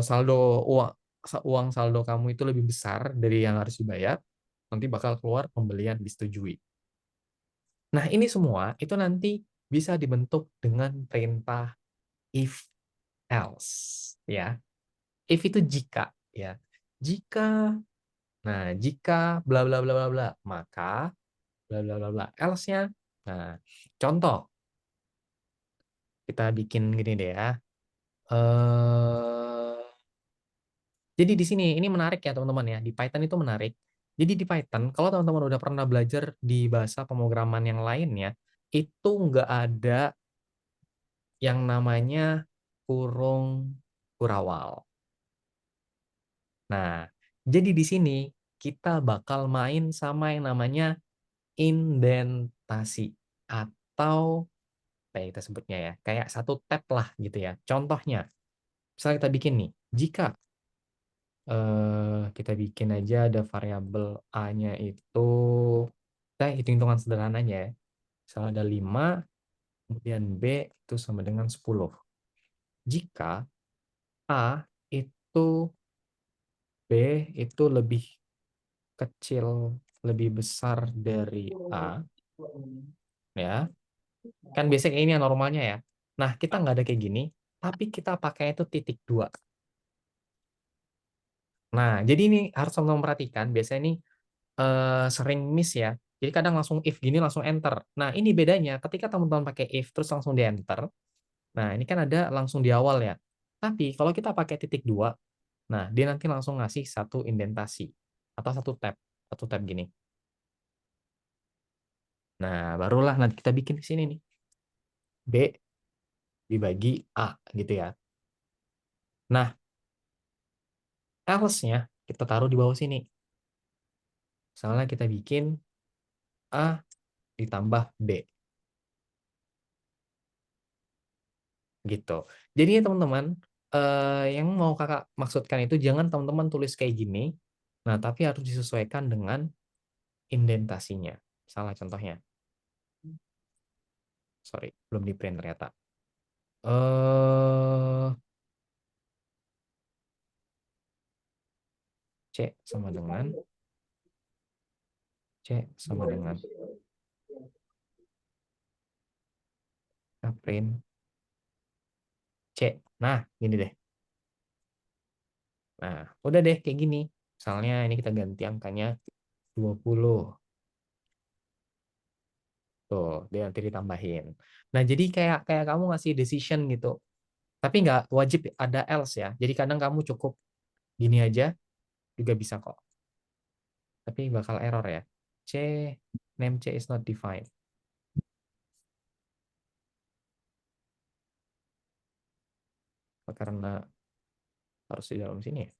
saldo uang saldo kamu itu lebih besar dari yang harus dibayar, nanti bakal keluar pembelian disetujui. Nah, ini semua itu nanti bisa dibentuk dengan perintah if else ya. If itu jika ya. Jika bla bla bla bla bla, maka bla bla bla bla. Else-nya. Nah, contoh kita bikin gini deh ya. Jadi di sini ini menarik ya teman-teman ya. Di Python itu menarik. Jadi di Python kalau teman-teman udah pernah belajar di bahasa pemrograman yang lainnya, itu nggak ada yang namanya kurung kurawal. Nah, jadi di sini kita bakal main sama yang namanya indentasi atau kayak kita sebutnya ya, kayak satu tab lah gitu ya. Contohnya, misalnya kita bikin nih, jika kita bikin aja ada variabel A-nya itu, kita hitung-hitungan sederhananya ya. Misalnya ada 5, kemudian B itu sama dengan 10. Jika A itu B itu lebih kecil, lebih besar dari A, ya. Kan biasanya ini yang normalnya ya. Nah, kita nggak ada kayak gini, tapi kita pakai itu titik 2. Nah, jadi ini harus teman-teman perhatikan, biasanya ini sering miss ya. Jadi kadang langsung if gini langsung enter. Nah, ini bedanya ketika teman-teman pakai if terus langsung di enter. Nah, ini kan ada langsung di awal ya. Tapi kalau kita pakai titik 2, nah dia nanti langsung ngasih satu indentasi atau satu tab gini. Nah, barulah nanti kita bikin di sini nih. B dibagi A gitu ya. Nah, else-nya kita taruh di bawah sini. Misalnya kita bikin A ditambah B. Gitu. Jadi ya teman-teman, yang mau kakak maksudkan itu jangan teman-teman tulis kayak gini, nah tapi harus disesuaikan dengan indentasinya. Salah contohnya. Sorry, belum di print ternyata. C sama dengan kita print C. Nah, gini deh. Nah, udah deh kayak gini. Misalnya ini kita ganti angkanya 20. Tuh, dia nanti ditambahin. Nah, jadi kayak kamu ngasih decision gitu. Tapi nggak wajib ada else ya. Jadi kadang kamu cukup gini aja juga bisa kok. Tapi bakal error ya. Name C is not defined. Karena harus di dalam sini ya.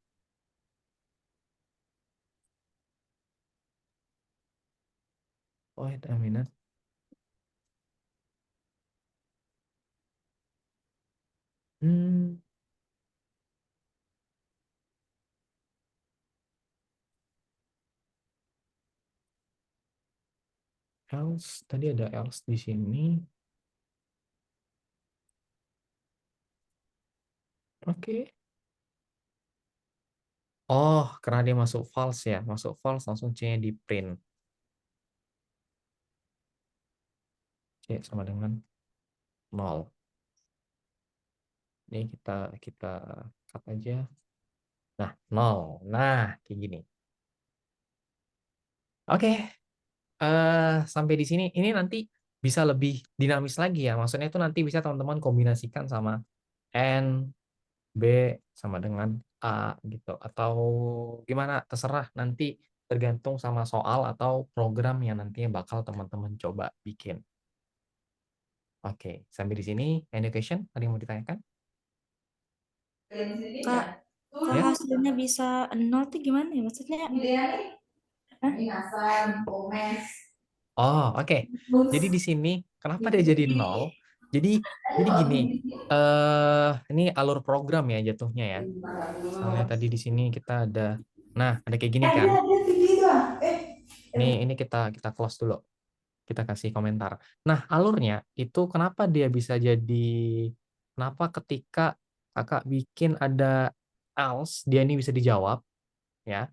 Wait a minute. Else, tadi ada else di sini. Oke. Oh, karena dia masuk false ya. Masuk false langsung C-nya di print. C sama dengan 0. Ini kita cut aja. Nah, 0. Nah, kayak gini. Oke. Sampai di sini. Ini nanti bisa lebih dinamis lagi ya. Maksudnya itu nanti bisa teman-teman kombinasikan sama N, B sama dengan A gitu. Atau gimana, terserah nanti tergantung sama soal atau program yang nantinya bakal teman-teman coba bikin. Oke, sampai di sini. Any question? Ada yang mau ditanyakan? Kak, kalau Ya? hasilnya bisa 0 tuh gimana ya? Maksudnya? Oh, oke. Jadi di sini kenapa dia jadi 0? Jadi gini. Ini alur program ya jatuhnya ya. Misalnya tadi di sini kita ada, nah ada kayak gini kan. Ini kita close dulu. Kita kasih komentar. Nah, alurnya itu kenapa dia bisa jadi, kenapa ketika kakak bikin ada else, dia ini bisa dijawab, ya.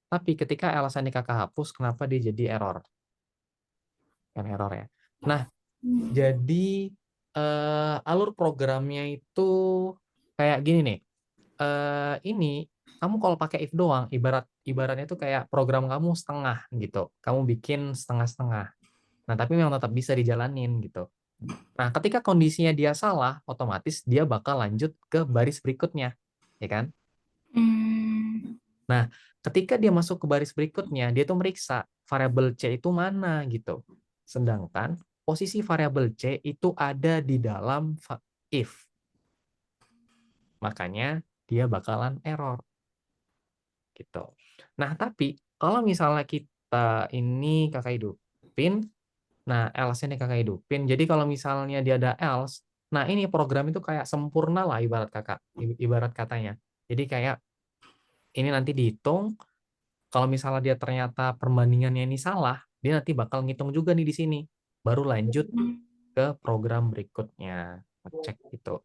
Tapi ketika ls-nya kakak hapus, kenapa dia jadi error? Kan error ya. Nah, jadi alur programnya itu kayak gini nih. Ini kamu kalau pakai if doang, ibaratnya itu kayak program kamu setengah gitu. Kamu bikin setengah-setengah. Nah, tapi memang tetap bisa dijalanin gitu. Nah, ketika kondisinya dia salah, otomatis dia bakal lanjut ke baris berikutnya, ya kan? Nah, ketika dia masuk ke baris berikutnya, dia tuh meriksa variabel C itu mana gitu. Sedangkan posisi variabel C itu ada di dalam if. Makanya dia bakalan error gitu. Nah, tapi kalau misalnya kita ini kakak hidupin, nah else ini kakak hidupin. Jadi kalau misalnya dia ada else, nah ini program itu kayak sempurna lah ibarat katanya. Jadi kayak ini nanti dihitung, kalau misalnya dia ternyata perbandingannya ini salah, dia nanti bakal ngitung juga nih di sini. Baru lanjut ke program berikutnya. Ngecek gitu.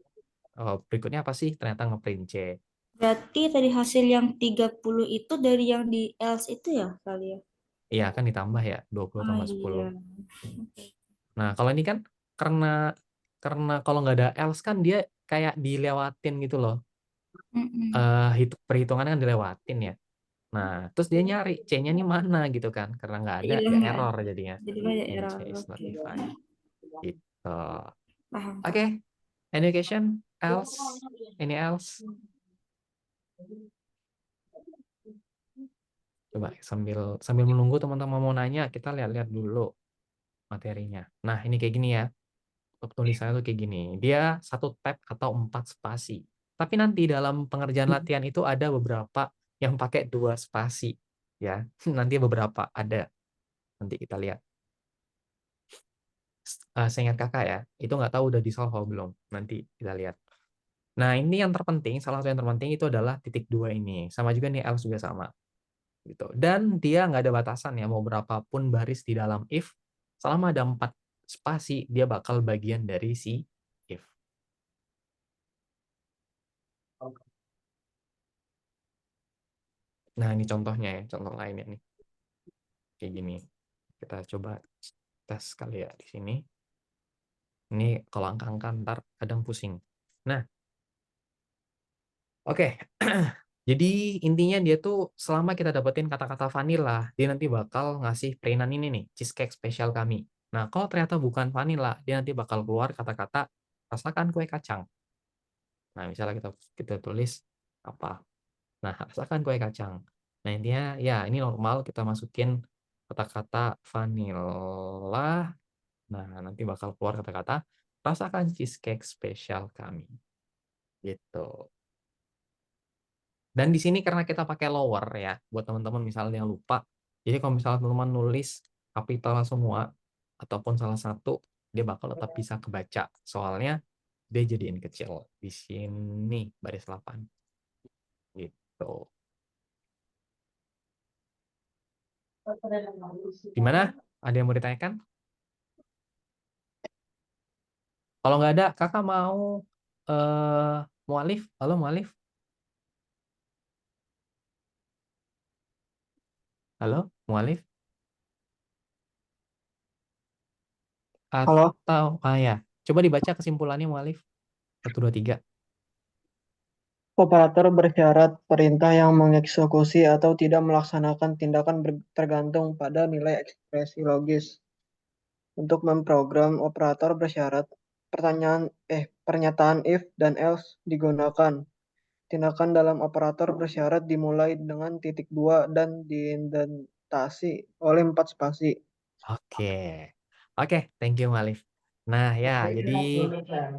Berikutnya apa sih? Ternyata ngeprint C. Berarti tadi hasil yang 30 itu dari yang di else itu ya kali ya? Iya kan ditambah ya 20 tambah 10. Iya. Nah, kalau ini kan karena kalau nggak ada else kan dia kayak dilewatin gitu loh. Perhitungannya kan dilewatin ya. Nah, terus dia nyari C-nya nih mana gitu kan. Karena nggak ada, ya Hilang ya. error jadinya. Jadi banyak And error. C is not Oke. defined. Gitu. Paham. Oke. Any question? Else? Any else? Coba sambil menunggu teman-teman mau nanya, kita lihat-lihat dulu materinya. Nah, ini kayak gini ya. Tulisannya tuh kayak gini. Dia 1 tab atau 4 spasi. Tapi nanti dalam pengerjaan latihan itu ada beberapa yang pakai 2 spasi. Ya, nanti beberapa ada. Nanti kita lihat. Seingat kakak ya, itu nggak tahu udah di-solve atau belum. Nanti kita lihat. Nah, ini yang terpenting, salah satu yang terpenting itu adalah titik 2 ini. Sama juga nih else juga sama. Gitu. Dan dia nggak ada batasan ya, mau berapapun baris di dalam if, selama ada 4 spasi, dia bakal bagian dari si if. Nah, ini contohnya ya, contoh lainnya nih. Kayak gini. Kita coba tes kali ya di sini. Ini kalau angka-angka ntar kadang pusing. Nah, oke. Jadi intinya dia tuh selama kita dapetin kata-kata vanilla, dia nanti bakal ngasih printan ini nih, cheesecake spesial kami. Nah, kalau ternyata bukan vanilla, dia nanti bakal keluar kata-kata rasakan kue kacang. Nah, misalnya kita tulis apa? Nah, rasakan kue kacang. Nah, intinya ya ini normal kita masukin kata-kata vanilla. Nah, nanti bakal keluar kata-kata rasakan cheesecake spesial kami. Gitu. Dan di sini karena kita pakai lower ya, buat teman-teman misalnya yang lupa. Jadi kalau misalnya teman-teman nulis kapital semua ataupun salah satu, dia bakal tetap bisa kebaca. Soalnya dia jadiin kecil. Di sini baris 8. Gitu. Gimana? Ada yang mau ditanyakan? Kalau nggak ada, kakak mau Mualif? Halo Mualif? Halo Mualif? Halo, Atau, ya. Coba dibaca kesimpulannya Mualif. 1, 2, 3. operator bersyarat perintah yang mengeksekusi atau tidak melaksanakan tindakan tergantung pada nilai ekspresi logis. Untuk memprogram operator bersyarat, pernyataan if dan else digunakan. Tindakan dalam operator bersyarat dimulai dengan titik 2 dan diindentasi oleh 4 spasi. Oke, thank you Mualif. Nah ya, jadi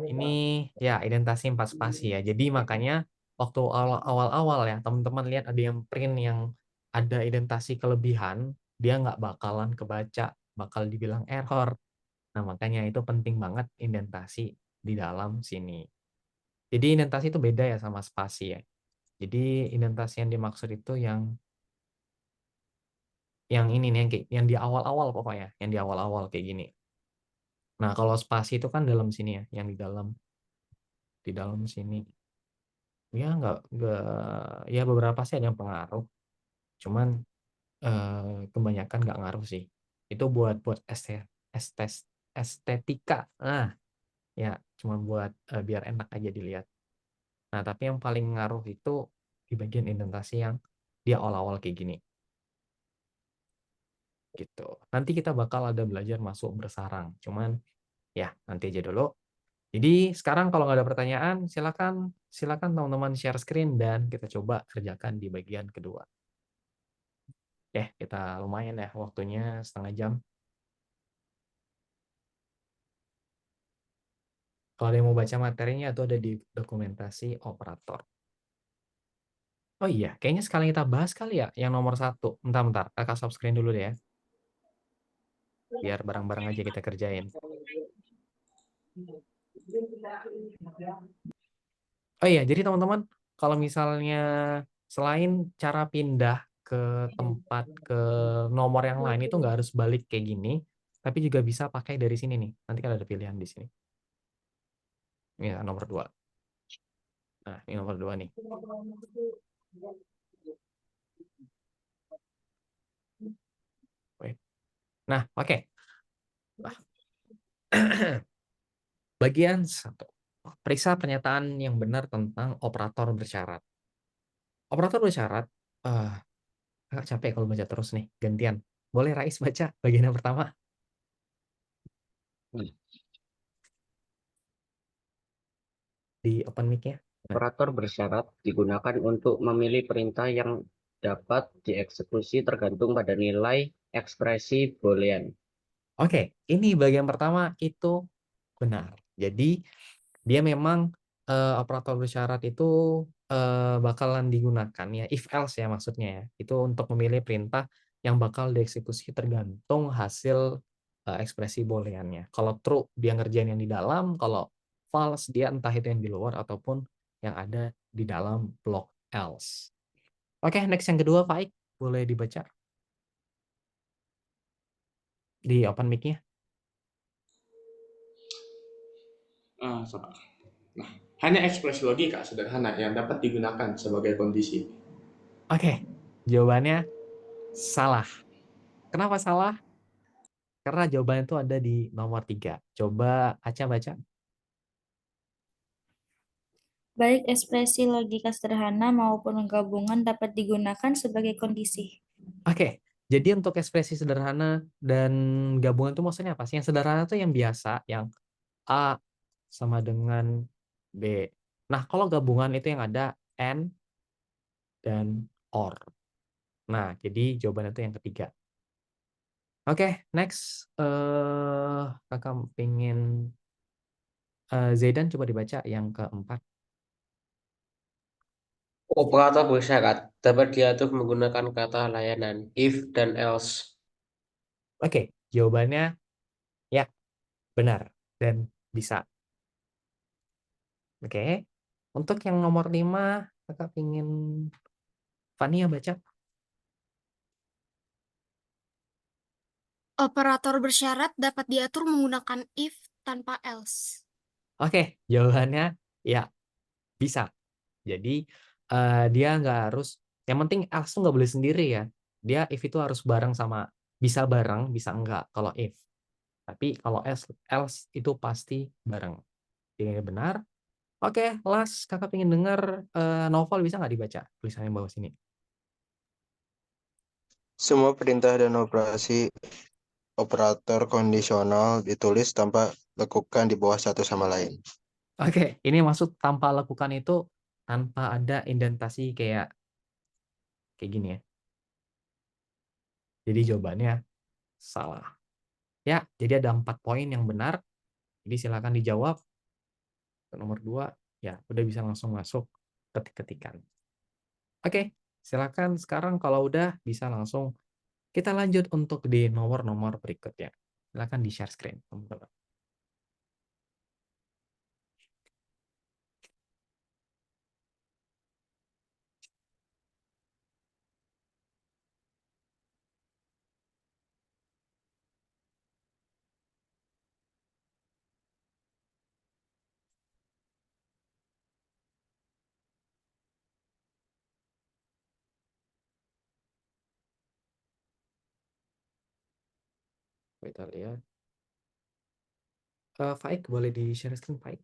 ini ya identasi 4 spasi ya. Jadi makanya waktu awal-awal ya, teman-teman lihat ada yang print yang ada identasi kelebihan, dia nggak bakalan kebaca, bakal dibilang error. Nah, makanya itu penting banget indentasi di dalam sini. Jadi indentasi itu beda ya sama spasi ya. Jadi indentasi yang dimaksud itu yang ini nih, yang di awal-awal pokoknya, yang di awal-awal kayak gini. Nah, kalau spasi itu kan dalam sini ya, yang di dalam sini. Ya nggak ya beberapa sih ada yang pengaruh. Cuman kebanyakan nggak ngaruh sih. Itu buat estetika. Nah, ya cuma buat biar enak aja dilihat. Nah, tapi yang paling ngaruh itu di bagian indentasi yang dia awal-awal kayak gini. Gitu. Nanti kita bakal ada belajar masuk bersarang. Cuman ya nanti aja dulu. Jadi sekarang kalau nggak ada pertanyaan, silakan silakan teman-teman share screen dan kita coba kerjakan di bagian kedua. Kita lumayan ya waktunya setengah jam. Kalau ada yang mau baca materinya itu ada di dokumentasi operator. Oh iya, kayaknya sekali kita bahas kali ya yang nomor 1. Bentar, kakak stop screen dulu deh ya. Biar bareng-bareng aja kita kerjain. Oh iya, jadi teman-teman, kalau misalnya selain cara pindah ke tempat ke nomor yang lain itu nggak harus balik kayak gini, tapi juga bisa pakai dari sini nih. Nanti kan ada pilihan di sini. Ini ya, nomor 2. Nah, ini nomor 2 nih. Wait. Nah, oke. Bagian 1. Periksa pernyataan yang benar tentang operator bersyarat. Operator bersyarat, agak capek kalau baca terus nih, gantian. Boleh Rais baca bagian yang pertama? Di open mic-nya. Operator bersyarat digunakan untuk memilih perintah yang dapat dieksekusi tergantung pada nilai ekspresi boolean. Oke, ini bagian pertama itu benar. Jadi dia memang operator bersyarat itu bakalan digunakan ya if else ya maksudnya ya. Itu untuk memilih perintah yang bakal dieksekusi tergantung hasil ekspresi booleannya. Kalau true dia ngerjain yang di dalam, kalau false dia entah itu yang di luar ataupun yang ada di dalam blok else. Oke, next yang kedua Faik, boleh dibaca di open mic-nya. Sabar. Nah, hanya ekspresi logika sederhana yang dapat digunakan sebagai kondisi. Oke, jawabannya salah. Kenapa salah? Karena jawabannya itu ada di nomor 3. Coba Aca baca. Baik ekspresi logika sederhana maupun gabungan dapat digunakan sebagai kondisi. Oke, jadi untuk ekspresi sederhana dan gabungan itu maksudnya apa sih? Yang sederhana itu yang biasa, yang A sama dengan B. Nah, kalau gabungan itu yang ada and dan or. Nah, jadi jawabannya itu yang ketiga. Oke, next. Kakak pengen Zaidan coba dibaca yang keempat. Operator bersyarat dapat diatur menggunakan kata layanan if dan else. Oke, jawabannya ya benar dan bisa. Oke, untuk yang nomor 5, kakak pengen Fania baca. Operator bersyarat dapat diatur menggunakan if tanpa else. Oke, jawabannya ya bisa. Jadi dia nggak harus, yang penting else tuh nggak boleh sendiri ya. Dia if itu harus bareng sama, bisa bareng, bisa enggak kalau if. Tapi kalau else itu pasti bareng. Ini benar. Oke, last kakak pengen dengar novel bisa nggak dibaca tulisannya bawah sini. Semua perintah dan operasi operator kondisional ditulis tanpa lekukan di bawah satu sama lain. Oke, ini maksud tanpa lakukan itu tanpa ada indentasi kayak gini ya. Jadi jawabannya salah. Ya, jadi ada 4 poin yang benar. Jadi silakan dijawab. Nomor 2, ya udah bisa langsung masuk ketik-ketikan. Oke, silakan sekarang kalau udah bisa langsung kita lanjut untuk di nomor-nomor berikutnya. Silakan di share screen, teman-teman. Kita lihat. Faik, boleh di-share screen, Faik?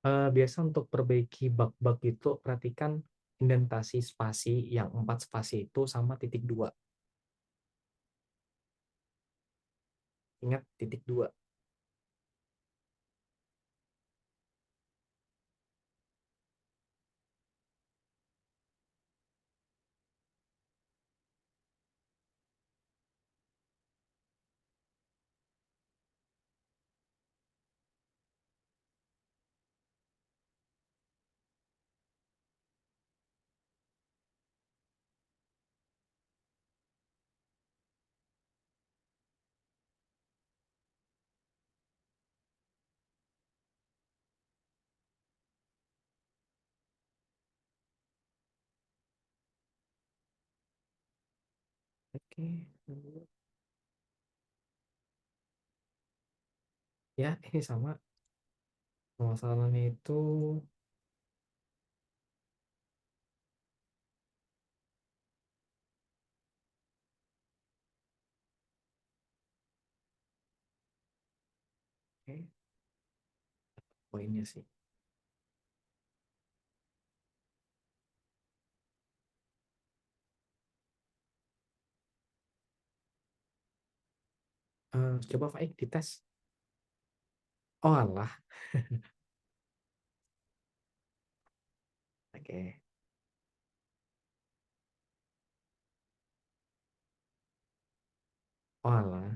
Biasa untuk perbaiki bug-bug itu perhatikan indentasi spasi yang 4 spasi itu sama titik 2. Ingat titik 2. Oke. Ya, ini sama. Permasalahannya itu oke, poinnya sih. Coba Faik dites. Oh alah. Oke. Oh alah.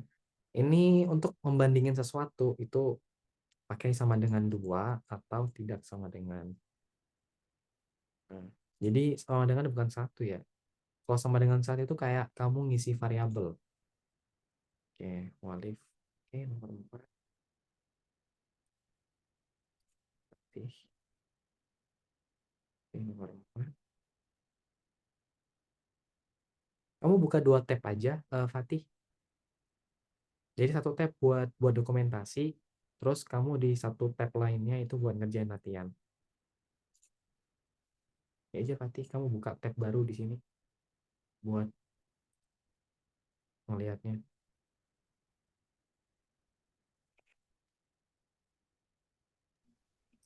Ini untuk membandingin sesuatu itu pakai sama dengan 2 atau tidak sama dengan. Nah, jadi sama dengan bukan 1 ya. Kalau sama dengan 1 itu kayak kamu ngisi variabel. Oke, Walif. Oke, nomor 4. Fatih. Oke, nomor 4. Kamu buka 2 tab aja, Fatih. Jadi 1 tab buat dokumentasi, terus kamu di 1 tab lainnya itu buat ngerjain latihan. Ya aja Fatih, kamu buka tab baru di sini buat ngelihatnya.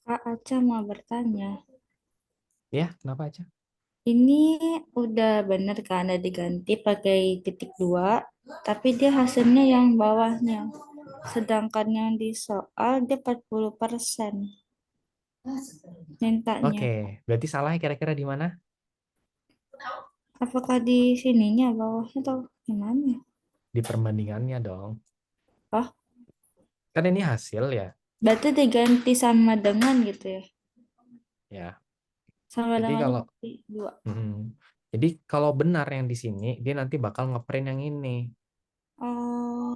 Kak Aca mau bertanya. Ya, kenapa aja? Ini udah bener kan ada diganti pakai titik 2, tapi dia hasilnya yang bawahnya. Sedangkan yang di soal dia 40%. mintanya. Oke, berarti salahnya kira-kira di mana? Apakah di sininya bawahnya atau gimana? Di perbandingannya dong. Oh, Kan ini hasil ya. berarti diganti sama dengan gitu ya? Ya. Sama Jadi dengannya kalau berarti 2. jadi kalau benar yang di sini, dia nanti bakal ngeprint yang ini. Oh,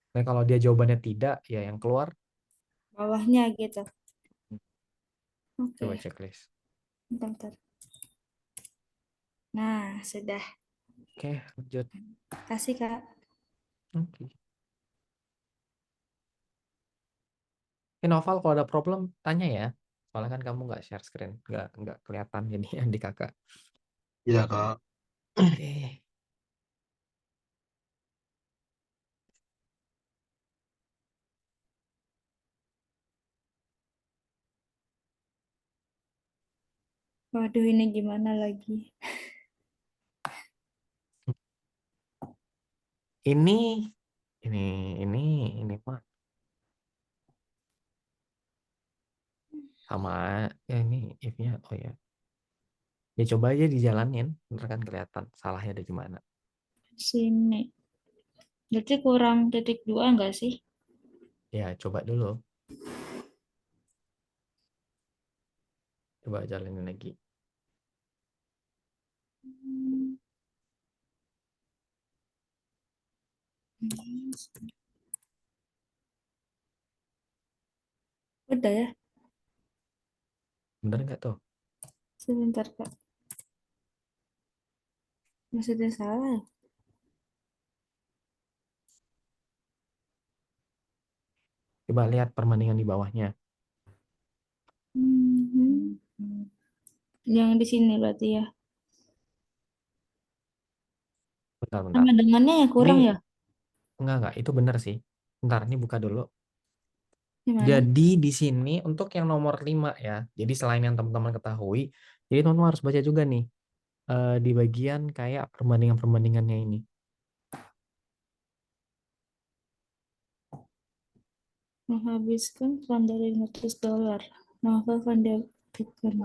Nah, kalau dia jawabannya tidak, ya yang keluar bawahnya gitu. coba Oke, checklist. bentar. Nah, sudah. Oke, lanjut. Kasih, Kak. Oke. Noval, kalau ada problem, tanya ya. Soalnya kan kamu nggak share screen, nggak kelihatan jadi yang di kakak. Iya, Kak. Oke. Waduh, ini gimana lagi? Ini, ini, ini, ini mah sama ya ini if-nya. Oh ya, ya coba aja dijalanin, ntar kan kelihatan salahnya ada di mana. Sini. Berarti kurang titik 2 enggak sih? Ya coba dulu, coba jalanin lagi. Udah ya, Bener nggak tuh? sebentar, Kak. Maksudnya salah ya? Coba lihat perbandingan di bawahnya. Mhm. Yang di sini berarti ya. Bentar, bentar. Sama dengannya ya Ini kurang ya? enggak, itu bener sih. Bentar, ini buka dulu. Gimana? Jadi di sini untuk yang nomor 5 ya. Jadi selain yang teman-teman ketahui, jadi teman-teman harus baca juga nih di bagian kayak perbandingan-perbandingannya ini. Menghabiskan kurang dari $500. Novel Van der Beken.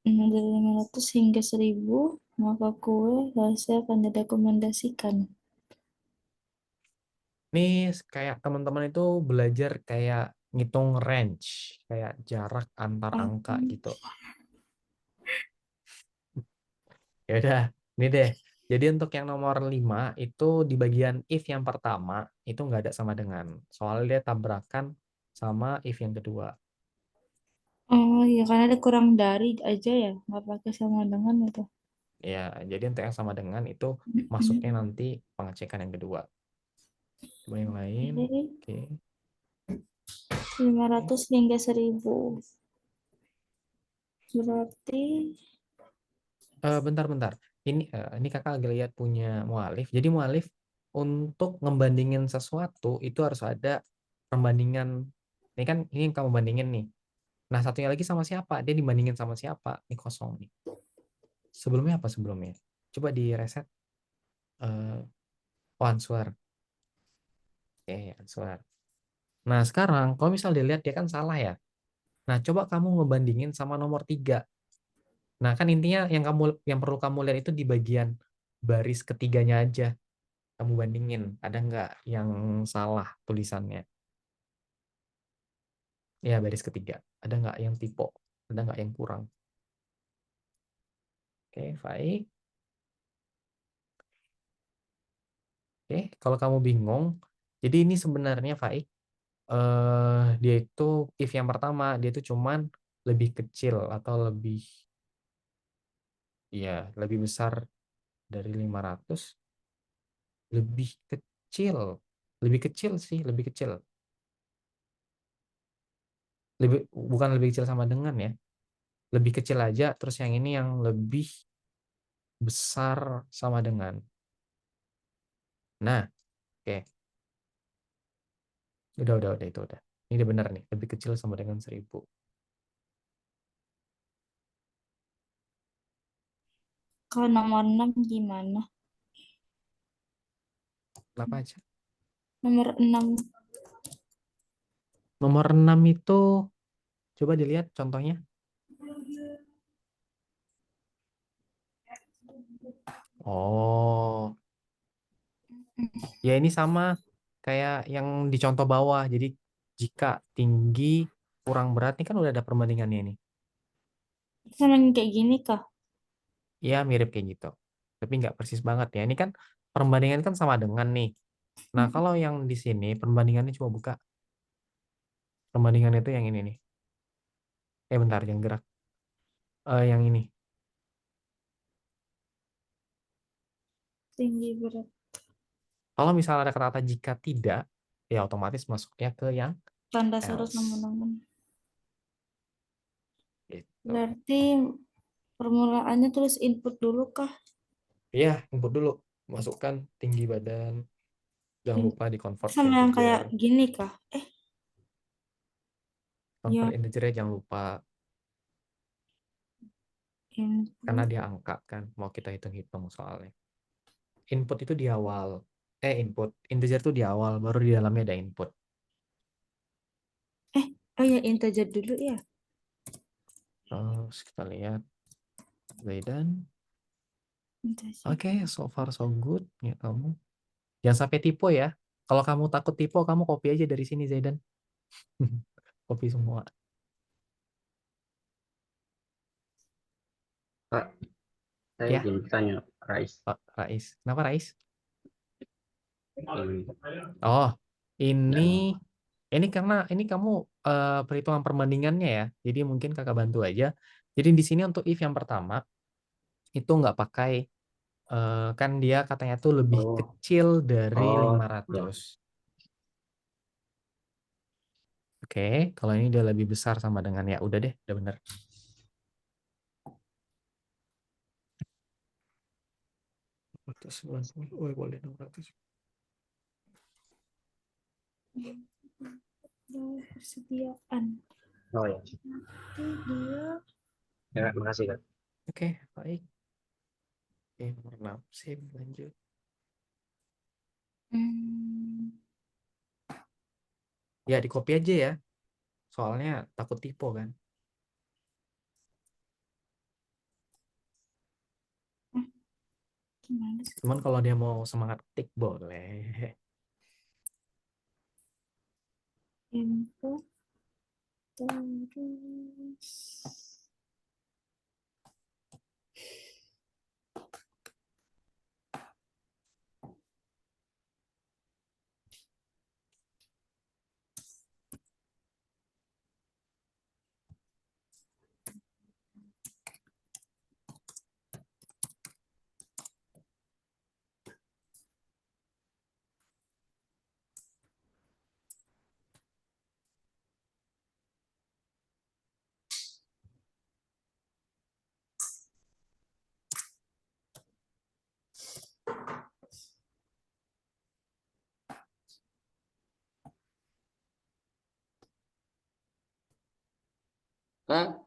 Dari 500 hingga 1000, maka kue hasil akan direkomendasikan. Ini kayak teman-teman itu belajar kayak ngitung range, kayak jarak antar angka gitu. Ya udah, ini deh. Jadi untuk yang nomor 5 itu di bagian if yang pertama itu nggak ada sama dengan. Soalnya dia tabrakan sama if yang kedua. Oh iya, karena ada kurang dari aja ya, nggak pakai sama dengan itu. Ya, jadi untuk yang sama dengan itu masuknya nanti pengecekan yang kedua. Coba yang lain. Oke. 500 hingga 1000. Berarti Bentar-bentar. Ini kakak lagi lihat punya mualif. Jadi mualif untuk ngebandingin sesuatu itu harus ada perbandingan. Ini kan ini yang kamu bandingin nih. Nah, satunya lagi sama siapa? Dia dibandingin sama siapa? Ini kosong nih. Sebelumnya apa sebelumnya? Coba di reset. Answer. Oke, answer. Nah, sekarang kalau misal dilihat dia kan salah ya. Nah, coba kamu ngebandingin sama nomor 3. Nah, kan intinya yang perlu kamu lihat itu di bagian baris ketiganya aja. Kamu bandingin, ada nggak yang salah tulisannya? Ya, baris ketiga. Ada nggak yang typo? Ada nggak yang kurang? Oke, baik. Oke, kalau kamu bingung, jadi ini sebenarnya Faik, dia itu if yang pertama dia itu cuman lebih kecil atau lebih besar dari 500, lebih kecil. Lebih kecil sih, lebih kecil. Bukan lebih kecil sama dengan ya. Lebih kecil aja, terus yang ini yang lebih besar sama dengan. Nah, oke. Udah itu udah. Ini udah benar nih, lebih kecil sama dengan 1000. kalau nomor 6 gimana? Kenapa aja? Nomor 6 Nomor 6 itu coba dilihat contohnya. Oh, ya ini sama kayak yang di contoh bawah. Jadi jika tinggi kurang berat, ini kan udah ada perbandingannya nih. Sama yang kayak gini kah? Ya mirip kayak gitu. Tapi nggak persis banget ya. Ini kan perbandingan kan sama dengan nih. Nah, kalau yang di sini perbandingannya coba buka. Perbandingan itu yang ini nih. Bentar, jangan gerak. Yang ini. Tinggi berat. Kalau misalnya ada kata-kata jika tidak, ya otomatis masuknya ke yang Tanda surut else. nomor-nomor. Gitu. Berarti permulaannya tulis input dulu kah? Iya, input dulu. Masukkan tinggi badan. Jangan lupa di-convert ke Sama yang kayak integer. gini kah? Convert Ya, integernya jangan lupa. Karena input. dia angka kan. Mau kita hitung-hitung soalnya. Input itu di awal. Input. Integer itu di awal. Baru di dalamnya ada input. Oh ya, integer dulu ya. Terus kita lihat. Zaidan. Integer. Oke, so far so good. Ya kamu. Jangan sampai typo ya. Kalau kamu takut typo, kamu copy aja dari sini, Zaidan. Copy semua. Pak, saya Ya, izin bertanya, Rais. Pak Rais. Kenapa Rais? Ini. Oh, ini Ya. ini karena ini kamu perhitungan perbandingannya ya. Jadi mungkin kakak bantu aja. Jadi di sini untuk if yang pertama itu nggak pakai kan dia katanya tuh lebih Oh, kecil dari oh, ya. 500. Oke, kalau ini dia lebih besar sama dengan ya udah deh, udah bener. Boleh 600. Persediaan. Oh ya. Nanti dia Ya, makasih, Kak. Oke, baik. Oke, nomor 6. Sip, lanjut. Ya, di copy aja ya. Soalnya takut typo kan. gimana sih? Cuman kalau dia mau semangat ketik boleh. Input terus Kak,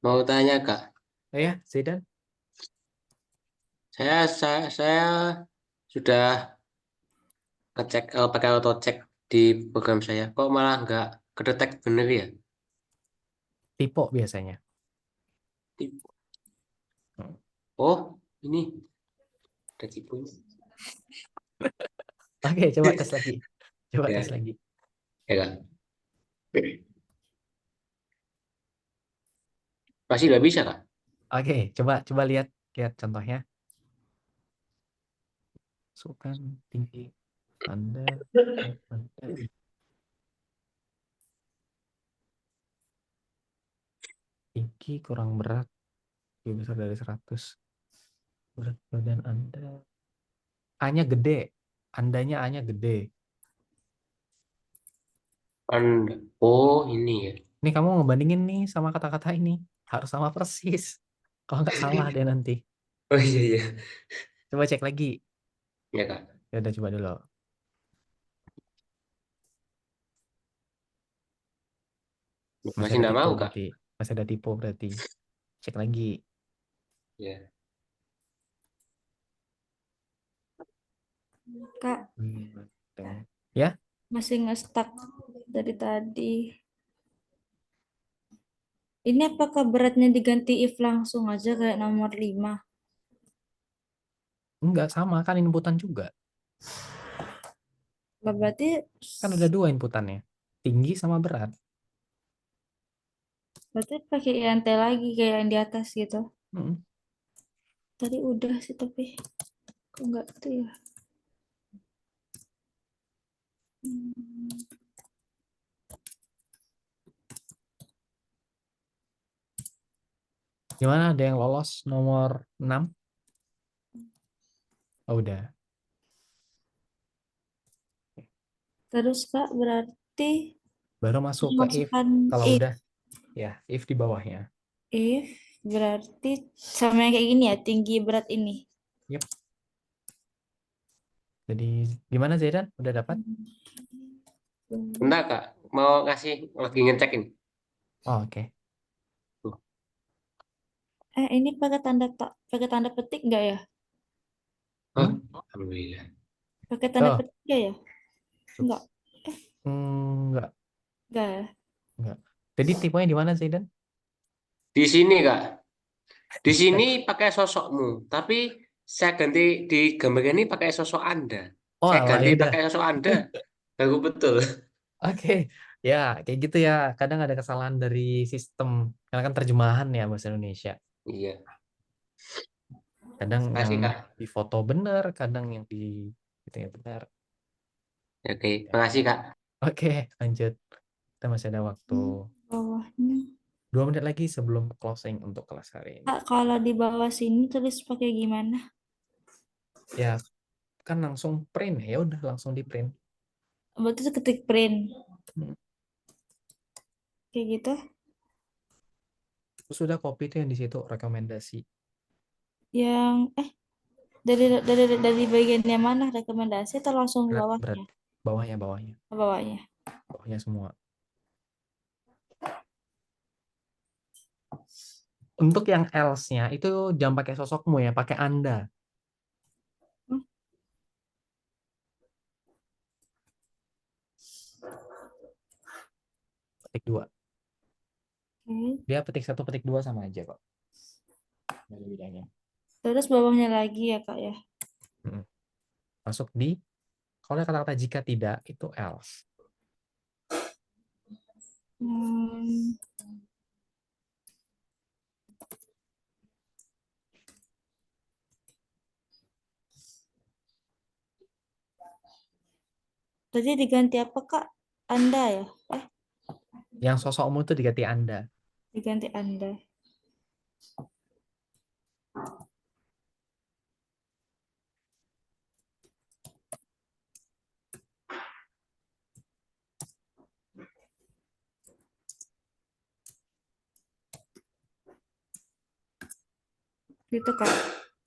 mau tanya Kak, Ya, Zaidan. saya sudah ngecek pakai auto check di program saya, kok malah nggak kedetek bener ya? Typo biasanya. Oh, ini ada tipunya. Oke, coba tes lagi. Coba Ya, tes lagi. ya Kak. Masih nggak bisa Kak? Oke, coba lihat contohnya. Masukkan tinggi Anda. Tinggi kurang berat. Lebih besar dari 100. Berat badan Anda. A-nya gede. Andanya A-nya gede. Oh, ini ya. Ini kamu ngebandingin nih sama kata-kata ini. Harus sama persis. Kalau nggak salah deh nanti. Oh iya iya. Coba cek lagi. Ya Kak. Ya udah coba dulu. Masih Masih ada nggak typo mau Kak? berarti. Masih ada typo berarti. Cek lagi. Ya. Kak. Ya, Masih nge-stuck dari tadi. Ini apakah beratnya diganti if langsung aja kayak nomor 5? Enggak, sama kan inputan juga. Lah berarti Kan ada 2 inputannya. Tinggi sama berat. pakai yang T lagi kayak yang di atas gitu. Mm. Tadi udah sih tapi kok nggak itu ya. Hmm. Gimana, ada yang lolos nomor 6? Oh, udah. Terus Kak berarti Baru masuk ke if. masukkan Kalau if. udah, ya if di bawahnya. If berarti sama yang kayak gini ya, tinggi berat ini. Yep. Jadi gimana Zaidan? Udah dapat? Bentar Kak, mau ngasih lagi ngecek ini. Oh, oke. Tuh. Ini pakai tanda petik nggak ya? Oh, alhamdulillah. Pakai tanda Tuh. petik nggak ya? Enggak. Enggak, Enggak ya? enggak. Jadi tipenya di mana Zaidan? Di sini Kak, di sini pakai sosokmu, tapi saya ganti di gambar ini pakai sosok Anda. Oh, Saya alah, ganti ya udah. pakai sosok Anda. Baru betul. Oke. Ya, kayak gitu ya. Kadang ada kesalahan dari sistem. Karena kan terjemahan ya bahasa Indonesia. Iya. Kadang yang Makasih Kak. di foto benar, kadang yang di itu ya benar. Oke, makasih Kak. Oke, lanjut. Kita masih ada waktu Bawahnya. 2 menit lagi sebelum closing untuk kelas hari ini. Kak, kalau di bawah sini tulis pakai gimana? Ya, kan langsung print. Ya udah langsung di print. Berarti itu ketik print. Hmm. Kayak gitu. Terus sudah copy itu yang di situ rekomendasi. Yang dari bagian yang mana rekomendasi atau langsung ke Berat. bawahnya? Bawahnya. Ke bawahnya. Bawahnya semua. Untuk yang else-nya itu jangan pakai sosokmu ya, pakai Anda. Hmm. Petik 2. Oke. Dia petik 1, petik 2 sama aja kok. Nggak ada bedanya. Terus bawahnya lagi ya Kak ya. Masuk di, kalau ada kata-kata jika tidak, itu else. Tadi diganti apa Kak? Anda ya? Yang sosokmu itu diganti Anda. Diganti Anda. Gitu Kak.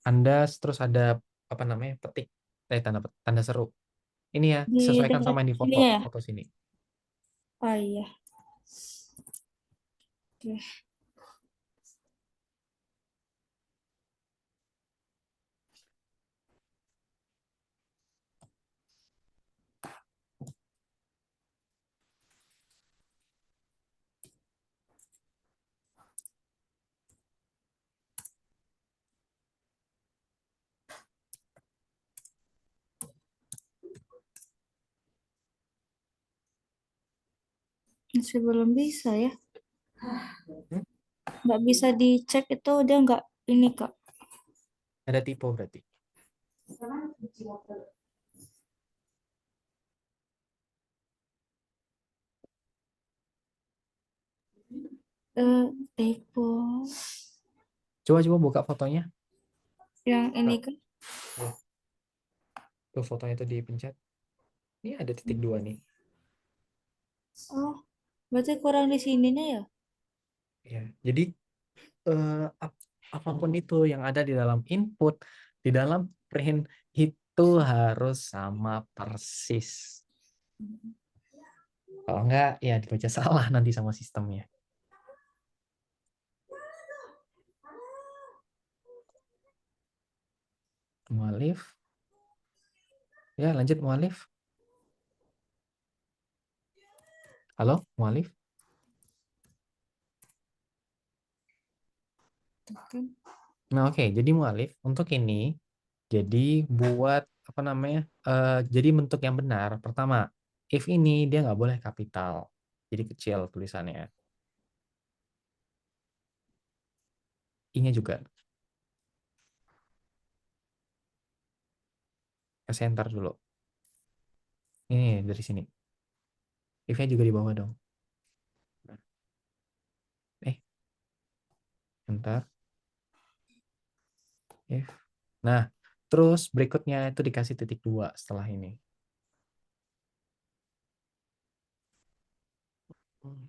Anda terus ada apa namanya? Petik. Tanda seru. Ini ya, Di sesuaikan dekat sama yang di foto, ini ya? foto sini. Oh iya. Oke. Masih belum bisa ya. Nggak bisa dicek itu dia nggak ini Kak. Ada tipe berarti. Typo. Coba buka fotonya. Yang ini kan. Tuh fotonya itu dipencet. Ini ada titik 2 nih. Oh, berarti kurang di sininya ya? Ya, jadi apapun itu yang ada di dalam input, di dalam print itu harus sama persis. Kalau enggak, ya dibaca salah nanti sama sistemnya. Mualif. Ya, lanjut mualif. Halo, Mualif? Tuh kan. Nah, oke. Jadi Mualif, untuk ini, jadi buat, apa namanya, jadi bentuk yang benar, pertama, if ini dia nggak boleh kapital. Jadi kecil tulisannya. I-nya juga. Kasih enter dulu. Ini dari sini. If-nya juga di bawah dong. Enter. If. Nah, terus berikutnya itu dikasih titik 2 setelah ini.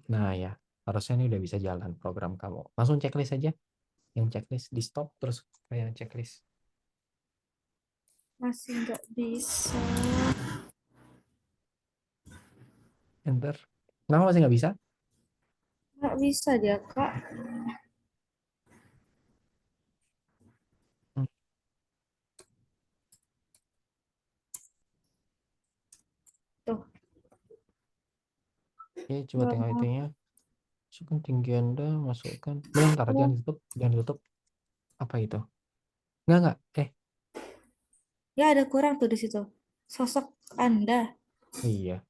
Nah ya, harusnya ini udah bisa jalan program kamu. Langsung checklist aja. Yang checklist di stop, terus kayak yang checklist. Masih nggak bisa. Enter. Kenapa masih nggak bisa? Nggak bisa dia, Kak. Hmm. Tuh. Oke, coba Nggak tengok mau. itunya. Masukkan tinggi Anda, masukkan. Bentar, jangan ditutup. Jangan ditutup. Apa itu? Enggak. Ya ada kurang tuh di situ. Sosok Anda. Iya.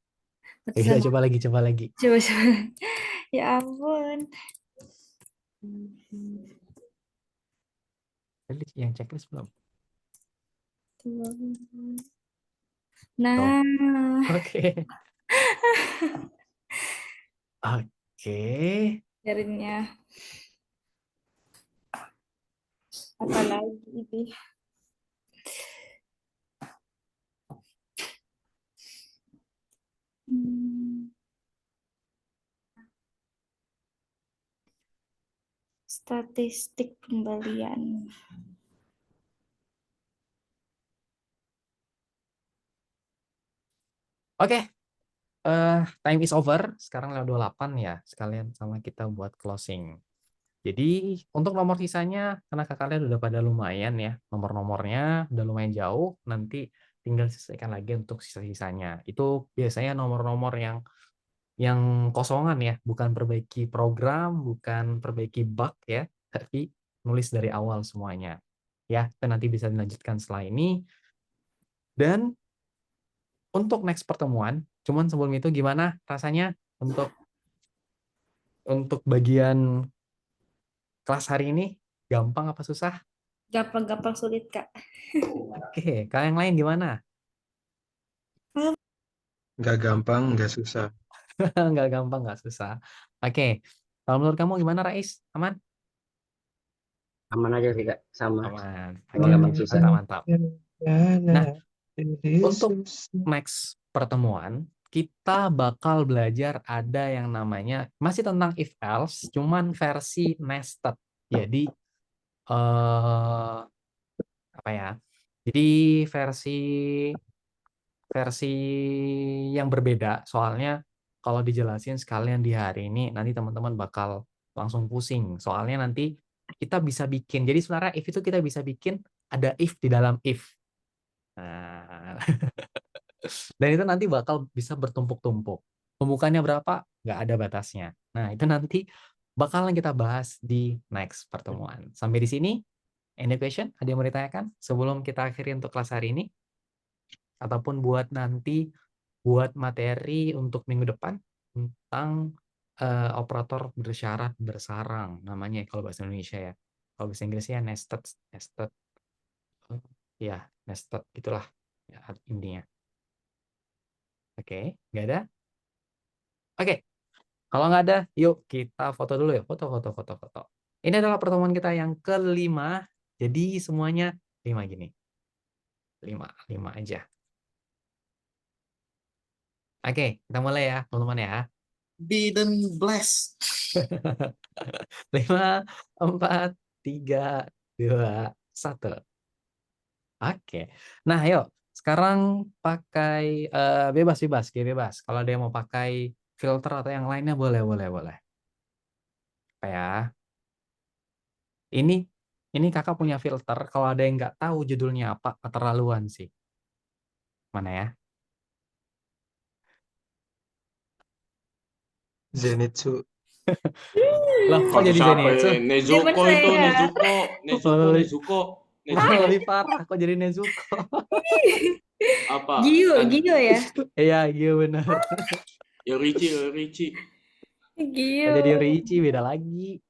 Berarti Iya, sama. coba lagi. Coba. Ya ampun. Jadi yang checklist belum? Nah, Oke. Oke. jarinya apa lagi ini? Statistik pembelian. Oke. Time is over. Sekarang lewat 28 ya. Sekalian sama kita buat closing. Jadi untuk nomor sisanya, karena kalian udah pada lumayan ya, nomor-nomornya udah lumayan jauh, nanti tinggal selesaikan lagi untuk sisa-sisanya. Itu biasanya nomor-nomor yang kosongan ya, bukan perbaiki program, bukan perbaiki bug ya, tapi nulis dari awal semuanya. Ya, dan nanti bisa dilanjutkan setelah ini. Dan untuk next pertemuan, cuman sebelum itu gimana rasanya untuk bagian kelas hari ini? Gampang apa susah? Gampang-gampang sulit, Kak. Oke, kalau yang lain gimana? Nggak gampang, nggak susah. Nggak gampang, nggak susah. Oke, kalau menurut kamu gimana, Rais? Aman? Aman aja sih Kak, sama. Aman. Emang Oke, gampang susah. mantap. Nah, untuk next pertemuan, kita bakal belajar ada yang namanya, masih tentang if else, cuman versi nested. Jadi, apa ya? Jadi versi versi yang berbeda, soalnya kalau dijelasin sekalian di hari ini, nanti teman-teman bakal langsung pusing. Soalnya nanti kita bisa bikin, jadi sebenarnya if itu kita bisa bikin ada if di dalam if. Nah, dan itu nanti bakal bisa bertumpuk-tumpuk. Tumpukannya berapa? Nggak ada batasnya. Nah, itu nanti bakalan kita bahas di next pertemuan. Sampai di sini, any question? Ada yang mau ditanyakan sebelum kita akhiri untuk kelas hari ini? Ataupun buat nanti, buat materi untuk minggu depan tentang operator bersyarat bersarang namanya kalau bahasa Indonesia ya. Kalau bahasa Inggrisnya nested, ya nested gitulah ya, intinya. Oke, nggak ada? Oke, kalau nggak ada, yuk kita foto dulu ya. Foto. Ini adalah pertemuan kita yang kelima. Jadi semuanya 5 gini. 5 aja. Oke, kita mulai ya, teman-teman ya. Biden bless. 5, 4, 3, 2, 1. Oke. Nah, yuk. Sekarang pakai bebas. Kalau ada yang mau pakai filter atau yang lainnya boleh. Apa ya? Ini kakak punya filter. Kalau ada yang nggak tahu judulnya apa, keterlaluan sih. Mana ya? Zenitsu. Lah, kok Kalau jadi siapa Zenitsu? Zaman Nezuko itu saya. Malah lebih parah, kok jadi Nezuko? apa? Gio ya. Iya, iya benar. Yorichi. Gio. Kok jadi Riichi beda lagi.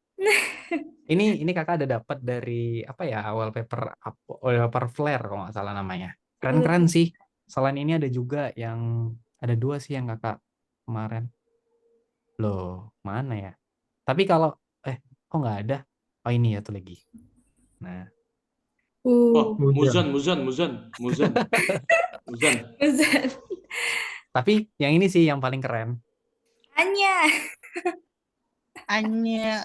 Ini kakak ada dapat dari apa ya, wallpaper flare kalau nggak salah namanya. Keren-keren sih. Selain ini ada juga yang ada 2 sih yang kakak kemarin. Loh, mana ya? Tapi kalau kok nggak ada? Oh ini ya tuh lagi. Nah, Oh, Muzan. Muzan. Uzan. tapi yang ini sih yang paling keren. Anya. Anya.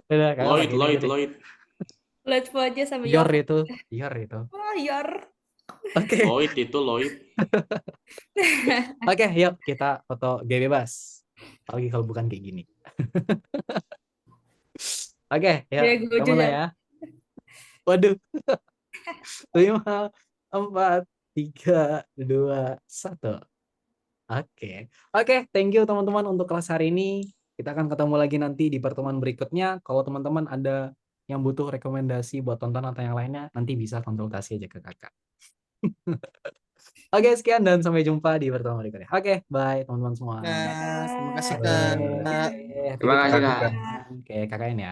Udah, kakak pakai ini aja deh. Lloyd Foja sama Yor Yor. itu. Oh, Yor. Oke. Lloyd. Oke, yuk kita foto gaya bebas. Apalagi kalau bukan kayak gini. Oke, yuk. Ya, gue Kita mulai juga. ya. Waduh. 5, 4, 3, 2, 1. Oke, thank you teman-teman untuk kelas hari ini. Kita akan ketemu lagi nanti di pertemuan berikutnya. Kalau teman-teman ada yang butuh rekomendasi buat tonton atau yang lainnya, nanti bisa konsultasi aja ke kakak. Oke, sekian dan sampai jumpa di pertemuan berikutnya. Oke, bye teman-teman semua. Terima kasih Oke, Kak. titip Terima kasih, kakak. Kak. Oke, kakaknya ya.